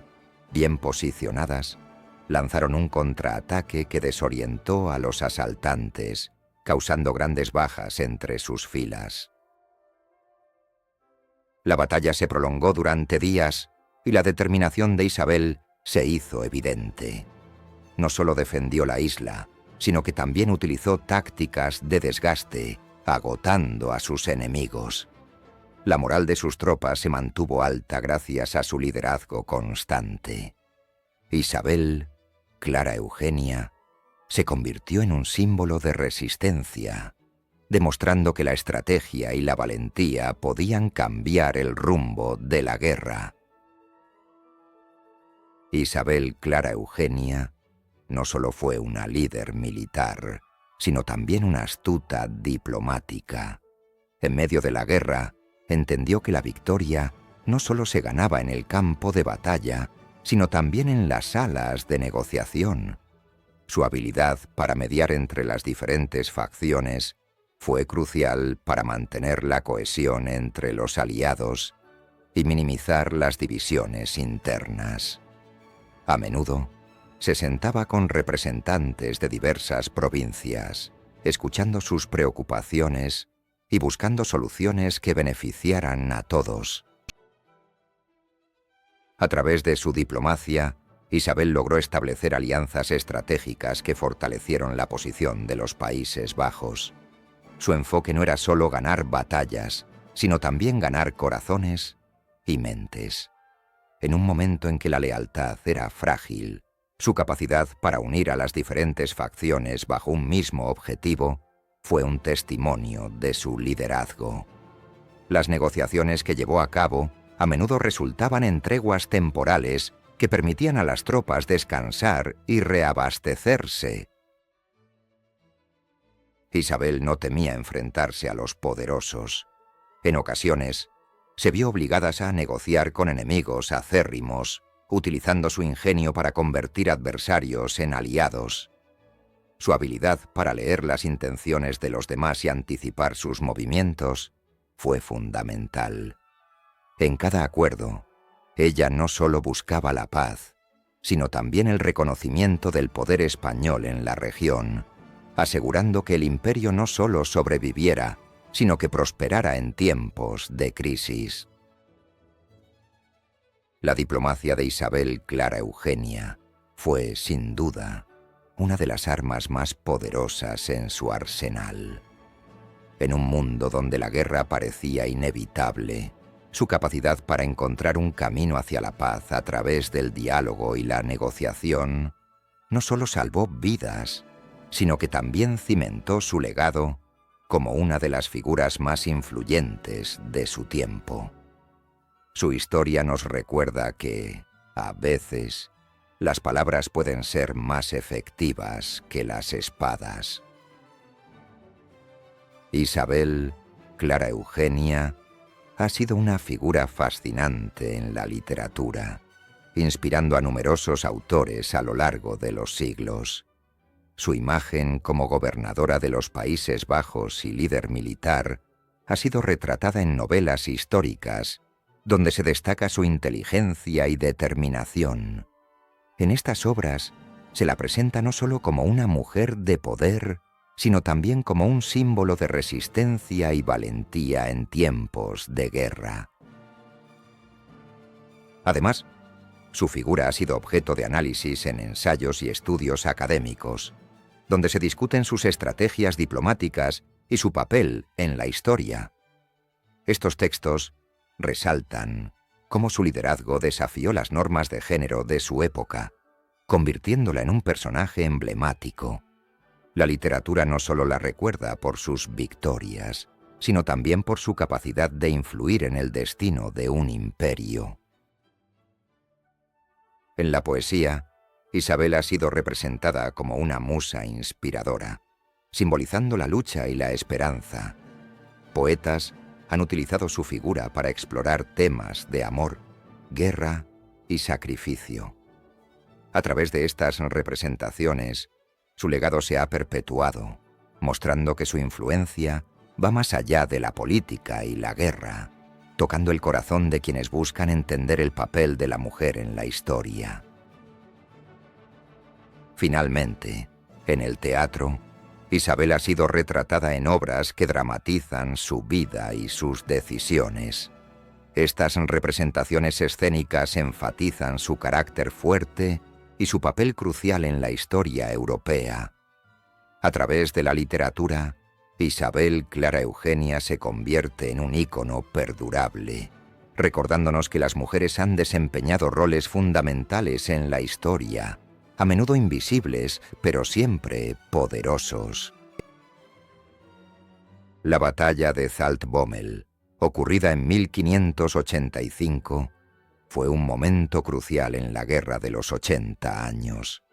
bien posicionadas, lanzaron un contraataque que desorientó a los asaltantes, causando grandes bajas entre sus filas. La batalla se prolongó durante días y la determinación de Isabel se hizo evidente. No solo defendió la isla, sino que también utilizó tácticas de desgaste, agotando a sus enemigos. La moral de sus tropas se mantuvo alta gracias a su liderazgo constante. Isabel Clara Eugenia se convirtió en un símbolo de resistencia, demostrando que la estrategia y la valentía podían cambiar el rumbo de la guerra. Isabel Clara Eugenia no solo fue una líder militar, sino también una astuta diplomática. En medio de la guerra, entendió que la victoria no solo se ganaba en el campo de batalla, sino también en las salas de negociación. Su habilidad para mediar entre las diferentes facciones fue crucial para mantener la cohesión entre los aliados y minimizar las divisiones internas. A menudo, se sentaba con representantes de diversas provincias, escuchando sus preocupaciones y buscando soluciones que beneficiaran a todos. A través de su diplomacia, Isabel logró establecer alianzas estratégicas que fortalecieron la posición de los Países Bajos. Su enfoque no era solo ganar batallas, sino también ganar corazones y mentes. En un momento en que la lealtad era frágil, su capacidad para unir a las diferentes facciones bajo un mismo objetivo fue un testimonio de su liderazgo. Las negociaciones que llevó a cabo a menudo resultaban en treguas temporales que permitían a las tropas descansar y reabastecerse. Isabel no temía enfrentarse a los poderosos. En ocasiones, se vio obligada a negociar con enemigos acérrimos, utilizando su ingenio para convertir adversarios en aliados. Su habilidad para leer las intenciones de los demás y anticipar sus movimientos fue fundamental. En cada acuerdo, ella no solo buscaba la paz, sino también el reconocimiento del poder español en la región, asegurando que el imperio no solo sobreviviera, sino que prosperara en tiempos de crisis. La diplomacia de Isabel Clara Eugenia fue, sin duda, una de las armas más poderosas en su arsenal. En un mundo donde la guerra parecía inevitable, su capacidad para encontrar un camino hacia la paz a través del diálogo y la negociación no solo salvó vidas, sino que también cimentó su legado como una de las figuras más influyentes de su tiempo. Su historia nos recuerda que, a veces, las palabras pueden ser más efectivas que las espadas. Isabel Clara Eugenia ha sido una figura fascinante en la literatura, inspirando a numerosos autores a lo largo de los siglos. Su imagen como gobernadora de los Países Bajos y líder militar ha sido retratada en novelas históricas, donde se destaca su inteligencia y determinación. En estas obras se la presenta no solo como una mujer de poder, sino también como un símbolo de resistencia y valentía en tiempos de guerra. Además, su figura ha sido objeto de análisis en ensayos y estudios académicos, donde se discuten sus estrategias diplomáticas y su papel en la historia. Estos textos resaltan cómo su liderazgo desafió las normas de género de su época, convirtiéndola en un personaje emblemático. La literatura no solo la recuerda por sus victorias, sino también por su capacidad de influir en el destino de un imperio. En la poesía, Isabel ha sido representada como una musa inspiradora, simbolizando la lucha y la esperanza. Poetas han utilizado su figura para explorar temas de amor, guerra y sacrificio. A través de estas representaciones, su legado se ha perpetuado, mostrando que su influencia va más allá de la política y la guerra, tocando el corazón de quienes buscan entender el papel de la mujer en la historia. Finalmente, en el teatro, Isabel ha sido retratada en obras que dramatizan su vida y sus decisiones. Estas representaciones escénicas enfatizan su carácter fuerte y su papel crucial en la historia europea. A través de la literatura, Isabel Clara Eugenia se convierte en un ícono perdurable, recordándonos que las mujeres han desempeñado roles fundamentales en la historia, a menudo invisibles, pero siempre poderosos. La batalla de Zaltbommel, ocurrida en 1585, fue un momento crucial en la Guerra de los 80 años.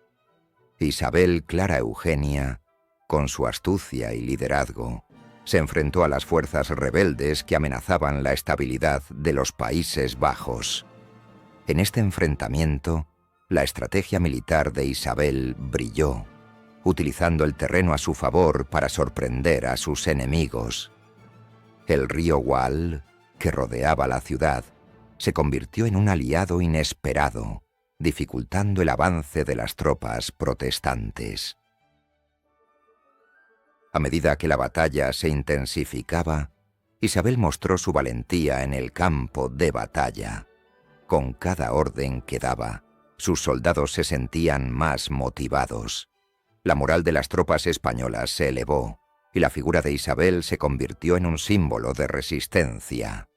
Isabel Clara Eugenia, con su astucia y liderazgo, se enfrentó a las fuerzas rebeldes que amenazaban la estabilidad de los Países Bajos. En este enfrentamiento, la estrategia militar de Isabel brilló, utilizando el terreno a su favor para sorprender a sus enemigos. El río Waal, que rodeaba la ciudad, se convirtió en un aliado inesperado, dificultando el avance de las tropas protestantes. A medida que la batalla se intensificaba, Isabel mostró su valentía en el campo de batalla. Con cada orden que daba, sus soldados se sentían más motivados. La moral de las tropas españolas se elevó, y la figura de Isabel se convirtió en un símbolo de resistencia.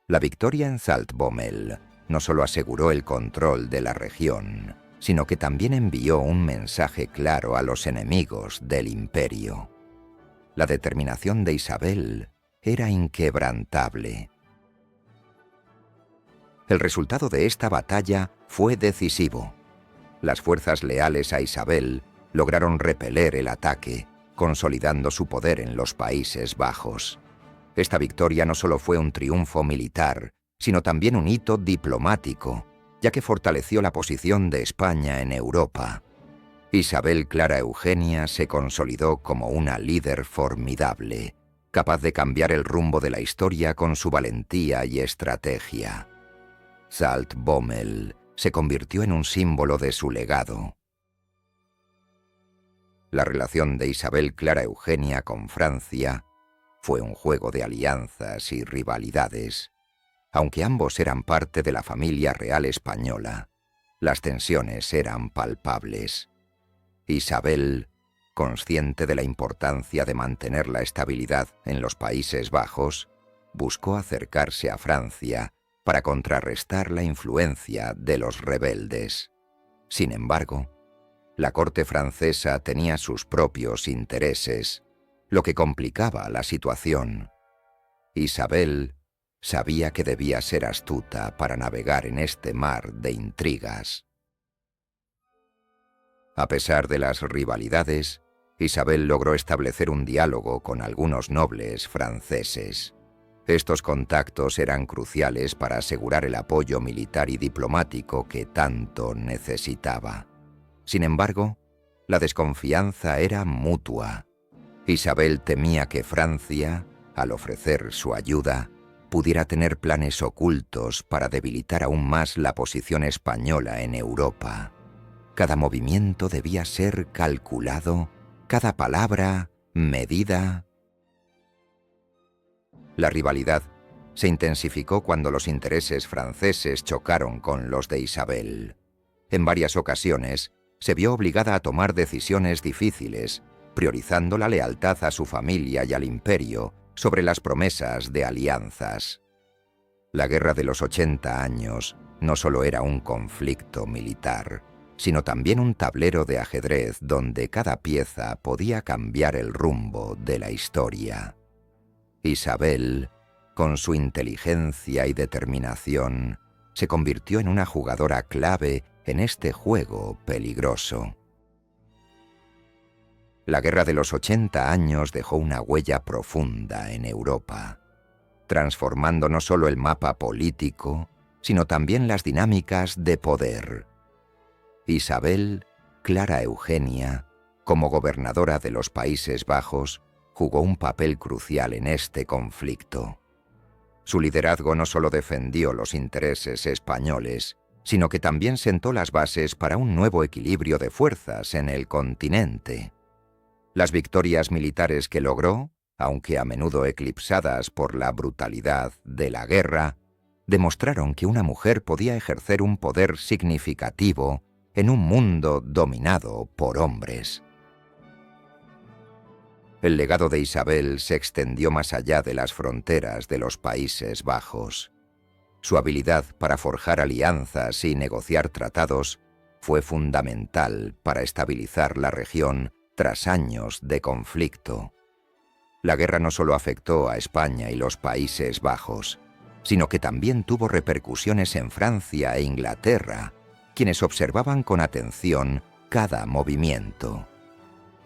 La victoria en Zaltbommel no solo aseguró el control de la región, sino que también envió un mensaje claro a los enemigos del imperio. La determinación de Isabel era inquebrantable. El resultado de esta batalla fue decisivo. Las fuerzas leales a Isabel lograron repeler el ataque, consolidando su poder en los Países Bajos. Esta victoria no solo fue un triunfo militar, sino también un hito diplomático, ya que fortaleció la posición de España en Europa. Isabel Clara Eugenia se consolidó como una líder formidable, capaz de cambiar el rumbo de la historia con su valentía y estrategia. Zaltbommel se convirtió en un símbolo de su legado. La relación de Isabel Clara Eugenia con Francia fue un juego de alianzas y rivalidades. Aunque ambos eran parte de la familia real española, las tensiones eran palpables. Isabel, consciente de la importancia de mantener la estabilidad en los Países Bajos, buscó acercarse a Francia para contrarrestar la influencia de los rebeldes. Sin embargo, la corte francesa tenía sus propios intereses, lo que complicaba la situación. Isabel sabía que debía ser astuta para navegar en este mar de intrigas. A pesar de las rivalidades, Isabel logró establecer un diálogo con algunos nobles franceses. Estos contactos eran cruciales para asegurar el apoyo militar y diplomático que tanto necesitaba. Sin embargo, la desconfianza era mutua. Isabel temía que Francia, al ofrecer su ayuda, pudiera tener planes ocultos para debilitar aún más la posición española en Europa. Cada movimiento debía ser calculado, cada palabra medida. La rivalidad se intensificó cuando los intereses franceses chocaron con los de Isabel. En varias ocasiones, se vio obligada a tomar decisiones difíciles, priorizando la lealtad a su familia y al imperio sobre las promesas de alianzas. La Guerra de los 80 años no solo era un conflicto militar, sino también un tablero de ajedrez donde cada pieza podía cambiar el rumbo de la historia. Isabel, con su inteligencia y determinación, se convirtió en una jugadora clave en este juego peligroso. La Guerra de los 80 años dejó una huella profunda en Europa, transformando no solo el mapa político, sino también las dinámicas de poder. Isabel Clara Eugenia, como gobernadora de los Países Bajos, jugó un papel crucial en este conflicto. Su liderazgo no solo defendió los intereses españoles, sino que también sentó las bases para un nuevo equilibrio de fuerzas en el continente. Las victorias militares que logró, aunque a menudo eclipsadas por la brutalidad de la guerra, demostraron que una mujer podía ejercer un poder significativo en un mundo dominado por hombres. El legado de Isabel se extendió más allá de las fronteras de los Países Bajos. Su habilidad para forjar alianzas y negociar tratados fue fundamental para estabilizar la región tras años de conflicto. La guerra no solo afectó a España y los Países Bajos, sino que también tuvo repercusiones en Francia e Inglaterra, quienes observaban con atención cada movimiento.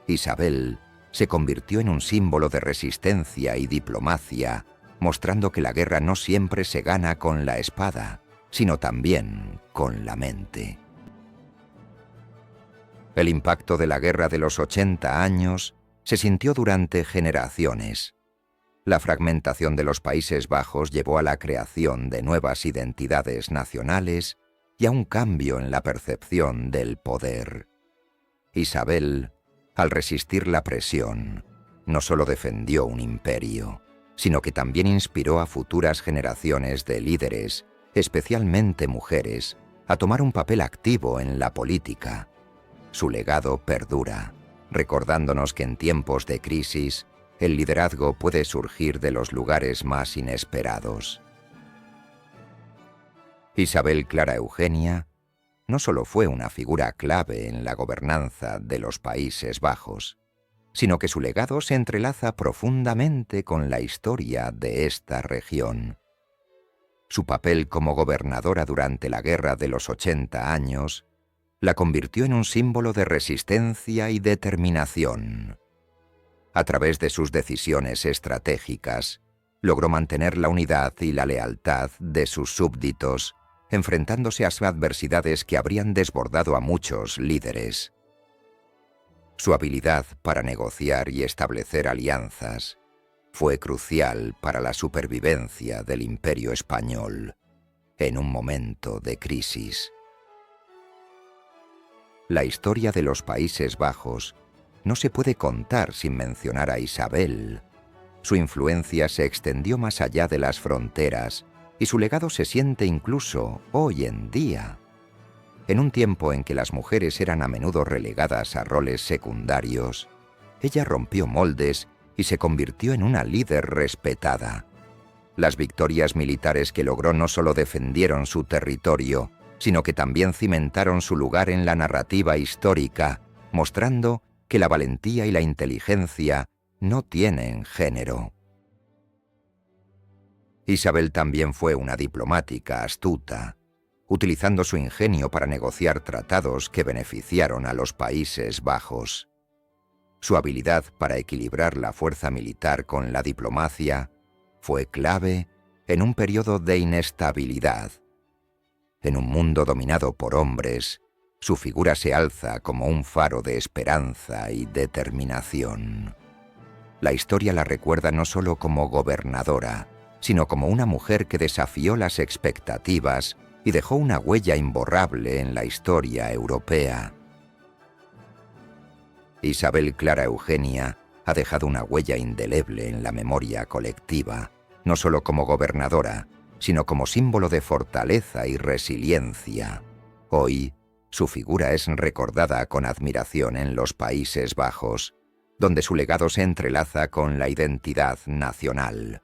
Isabel se convirtió en un símbolo de resistencia y diplomacia, mostrando que la guerra no siempre se gana con la espada, sino también con la mente. El impacto de la Guerra de los 80 años se sintió durante generaciones. La fragmentación de los Países Bajos llevó a la creación de nuevas identidades nacionales y a un cambio en la percepción del poder. Isabel, al resistir la presión, no solo defendió un imperio, sino que también inspiró a futuras generaciones de líderes, especialmente mujeres, a tomar un papel activo en la política. Su legado perdura, recordándonos que en tiempos de crisis, el liderazgo puede surgir de los lugares más inesperados. Isabel Clara Eugenia no solo fue una figura clave en la gobernanza de los Países Bajos, sino que su legado se entrelaza profundamente con la historia de esta región. Su papel como gobernadora durante la Guerra de los 80 años la convirtió en un símbolo de resistencia y determinación. A través de sus decisiones estratégicas, logró mantener la unidad y la lealtad de sus súbditos, enfrentándose a adversidades que habrían desbordado a muchos líderes. Su habilidad para negociar y establecer alianzas fue crucial para la supervivencia del Imperio español en un momento de crisis. La historia de los Países Bajos no se puede contar sin mencionar a Isabel. Su influencia se extendió más allá de las fronteras y su legado se siente incluso hoy en día. En un tiempo en que las mujeres eran a menudo relegadas a roles secundarios, ella rompió moldes y se convirtió en una líder respetada. Las victorias militares que logró no solo defendieron su territorio, sino que también cimentaron su lugar en la narrativa histórica, mostrando que la valentía y la inteligencia no tienen género. Isabel también fue una diplomática astuta, utilizando su ingenio para negociar tratados que beneficiaron a los Países Bajos. Su habilidad para equilibrar la fuerza militar con la diplomacia fue clave en un periodo de inestabilidad. En un mundo dominado por hombres, su figura se alza como un faro de esperanza y determinación. La historia la recuerda no solo como gobernadora, sino como una mujer que desafió las expectativas y dejó una huella imborrable en la historia europea. Isabel Clara Eugenia ha dejado una huella indeleble en la memoria colectiva, no solo como gobernadora, sino como símbolo de fortaleza y resiliencia. Hoy, su figura es recordada con admiración en los Países Bajos, donde su legado se entrelaza con la identidad nacional.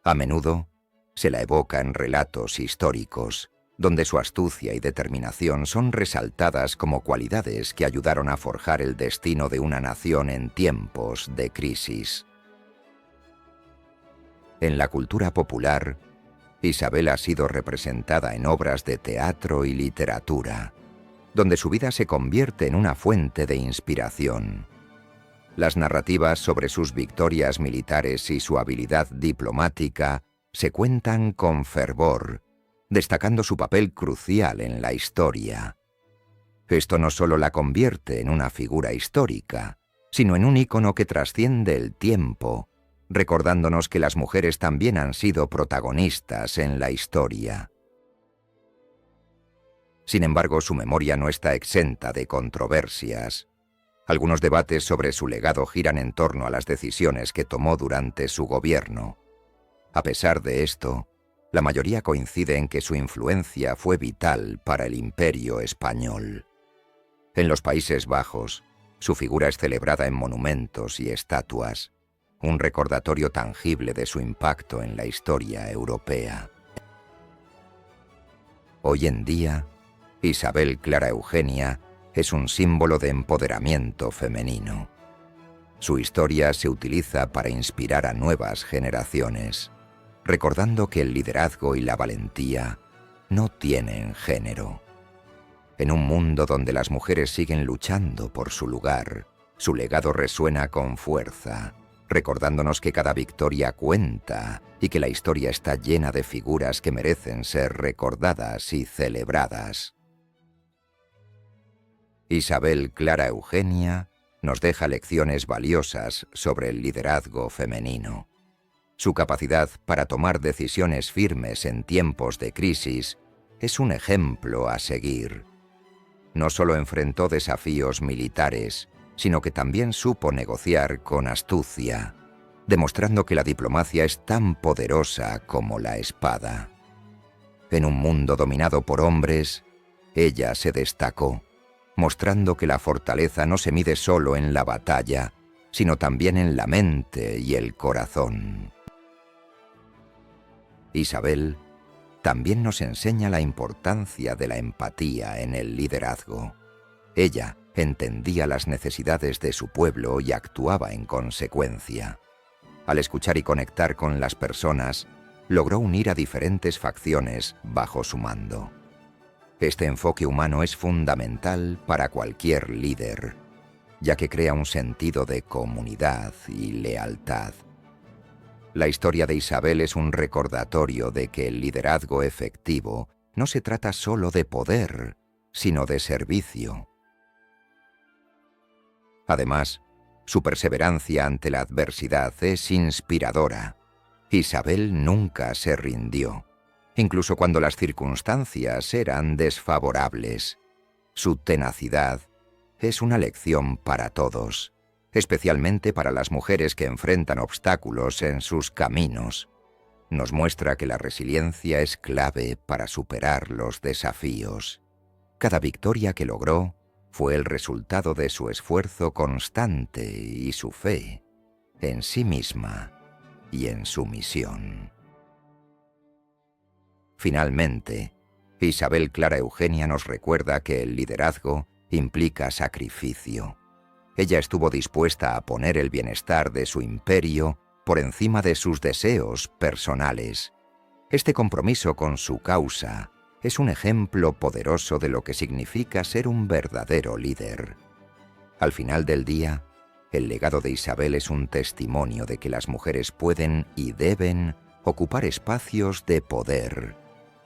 A menudo se la evoca en relatos históricos, donde su astucia y determinación son resaltadas como cualidades que ayudaron a forjar el destino de una nación en tiempos de crisis. En la cultura popular, Isabel ha sido representada en obras de teatro y literatura, donde su vida se convierte en una fuente de inspiración. Las narrativas sobre sus victorias militares y su habilidad diplomática se cuentan con fervor, destacando su papel crucial en la historia. Esto no solo la convierte en una figura histórica, sino en un ícono que trasciende el tiempo, recordándonos que las mujeres también han sido protagonistas en la historia. Sin embargo, su memoria no está exenta de controversias. Algunos debates sobre su legado giran en torno a las decisiones que tomó durante su gobierno. A pesar de esto, la mayoría coincide en que su influencia fue vital para el Imperio español. En los Países Bajos, su figura es celebrada en monumentos y estatuas, un recordatorio tangible de su impacto en la historia europea. Hoy en día, Isabel Clara Eugenia es un símbolo de empoderamiento femenino. Su historia se utiliza para inspirar a nuevas generaciones, recordando que el liderazgo y la valentía no tienen género. En un mundo donde las mujeres siguen luchando por su lugar, su legado resuena con fuerza, recordándonos que cada victoria cuenta y que la historia está llena de figuras que merecen ser recordadas y celebradas. Isabel Clara Eugenia nos deja lecciones valiosas sobre el liderazgo femenino. Su capacidad para tomar decisiones firmes en tiempos de crisis es un ejemplo a seguir. No solo enfrentó desafíos militares, sino que también supo negociar con astucia, demostrando que la diplomacia es tan poderosa como la espada. En un mundo dominado por hombres, ella se destacó, mostrando que la fortaleza no se mide solo en la batalla, sino también en la mente y el corazón. Isabel también nos enseña la importancia de la empatía en el liderazgo. Ella entendía las necesidades de su pueblo y actuaba en consecuencia. Al escuchar y conectar con las personas, logró unir a diferentes facciones bajo su mando. Este enfoque humano es fundamental para cualquier líder, ya que crea un sentido de comunidad y lealtad. La historia de Isabel es un recordatorio de que el liderazgo efectivo no se trata solo de poder, sino de servicio. Además, su perseverancia ante la adversidad es inspiradora. Isabel nunca se rindió, incluso cuando las circunstancias eran desfavorables. Su tenacidad es una lección para todos, especialmente para las mujeres que enfrentan obstáculos en sus caminos. Nos muestra que la resiliencia es clave para superar los desafíos. Cada victoria que logró fue el resultado de su esfuerzo constante y su fe en sí misma y en su misión. Finalmente, Isabel Clara Eugenia nos recuerda que el liderazgo implica sacrificio. Ella estuvo dispuesta a poner el bienestar de su imperio por encima de sus deseos personales. Este compromiso con su causa es un ejemplo poderoso de lo que significa ser un verdadero líder. Al final del día, el legado de Isabel es un testimonio de que las mujeres pueden y deben ocupar espacios de poder,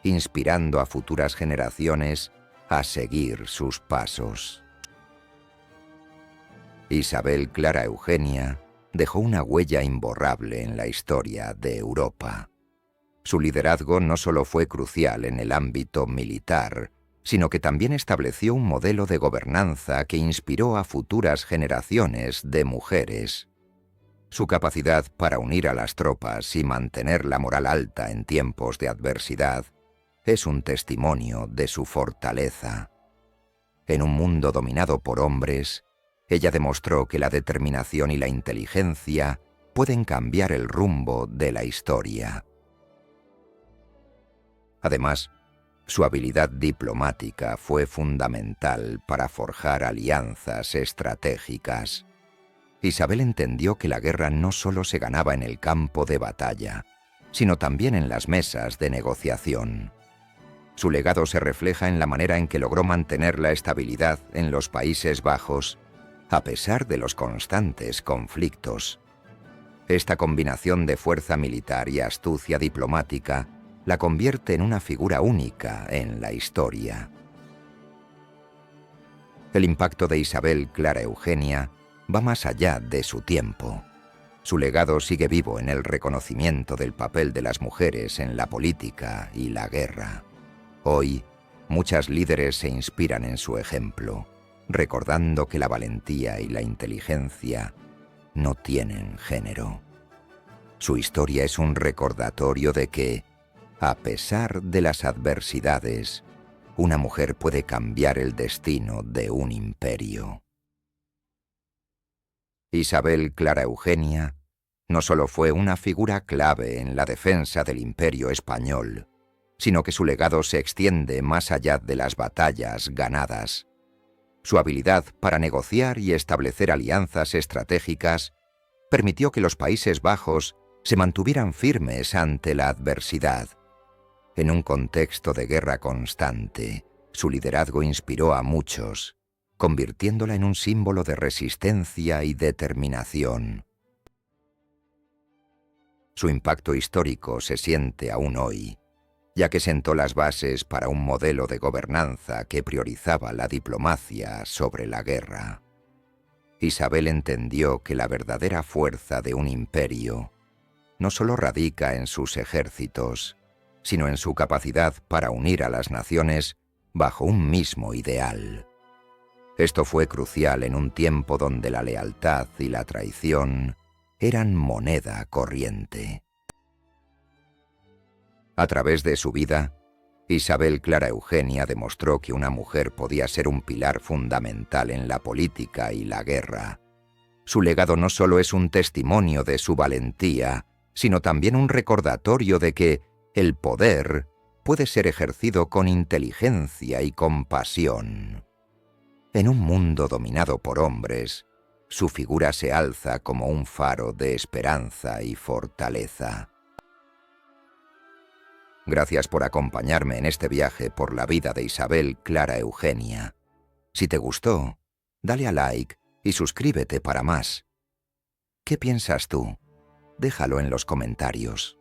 inspirando a futuras generaciones a seguir sus pasos. Isabel Clara Eugenia dejó una huella imborrable en la historia de Europa. Su liderazgo no solo fue crucial en el ámbito militar, sino que también estableció un modelo de gobernanza que inspiró a futuras generaciones de mujeres. Su capacidad para unir a las tropas y mantener la moral alta en tiempos de adversidad es un testimonio de su fortaleza. En un mundo dominado por hombres, ella demostró que la determinación y la inteligencia pueden cambiar el rumbo de la historia. Además, su habilidad diplomática fue fundamental para forjar alianzas estratégicas. Isabel entendió que la guerra no solo se ganaba en el campo de batalla, sino también en las mesas de negociación. Su legado se refleja en la manera en que logró mantener la estabilidad en los Países Bajos, a pesar de los constantes conflictos. Esta combinación de fuerza militar y astucia diplomática la convierte en una figura única en la historia. El impacto de Isabel Clara Eugenia va más allá de su tiempo. Su legado sigue vivo en el reconocimiento del papel de las mujeres en la política y la guerra. Hoy, muchas líderes se inspiran en su ejemplo, recordando que la valentía y la inteligencia no tienen género. Su historia es un recordatorio de que, a pesar de las adversidades, una mujer puede cambiar el destino de un imperio. Isabel Clara Eugenia no solo fue una figura clave en la defensa del Imperio español, sino que su legado se extiende más allá de las batallas ganadas. Su habilidad para negociar y establecer alianzas estratégicas permitió que los Países Bajos se mantuvieran firmes ante la adversidad. En un contexto de guerra constante, su liderazgo inspiró a muchos, convirtiéndola en un símbolo de resistencia y determinación. Su impacto histórico se siente aún hoy, ya que sentó las bases para un modelo de gobernanza que priorizaba la diplomacia sobre la guerra. Isabel entendió que la verdadera fuerza de un imperio no solo radica en sus ejércitos, sino en su capacidad para unir a las naciones bajo un mismo ideal. Esto fue crucial en un tiempo donde la lealtad y la traición eran moneda corriente. A través de su vida, Isabel Clara Eugenia demostró que una mujer podía ser un pilar fundamental en la política y la guerra. Su legado no solo es un testimonio de su valentía, sino también un recordatorio de que el poder puede ser ejercido con inteligencia y compasión. En un mundo dominado por hombres, su figura se alza como un faro de esperanza y fortaleza. Gracias por acompañarme en este viaje por la vida de Isabel Clara Eugenia. Si te gustó, dale a like y suscríbete para más. ¿Qué piensas tú? Déjalo en los comentarios.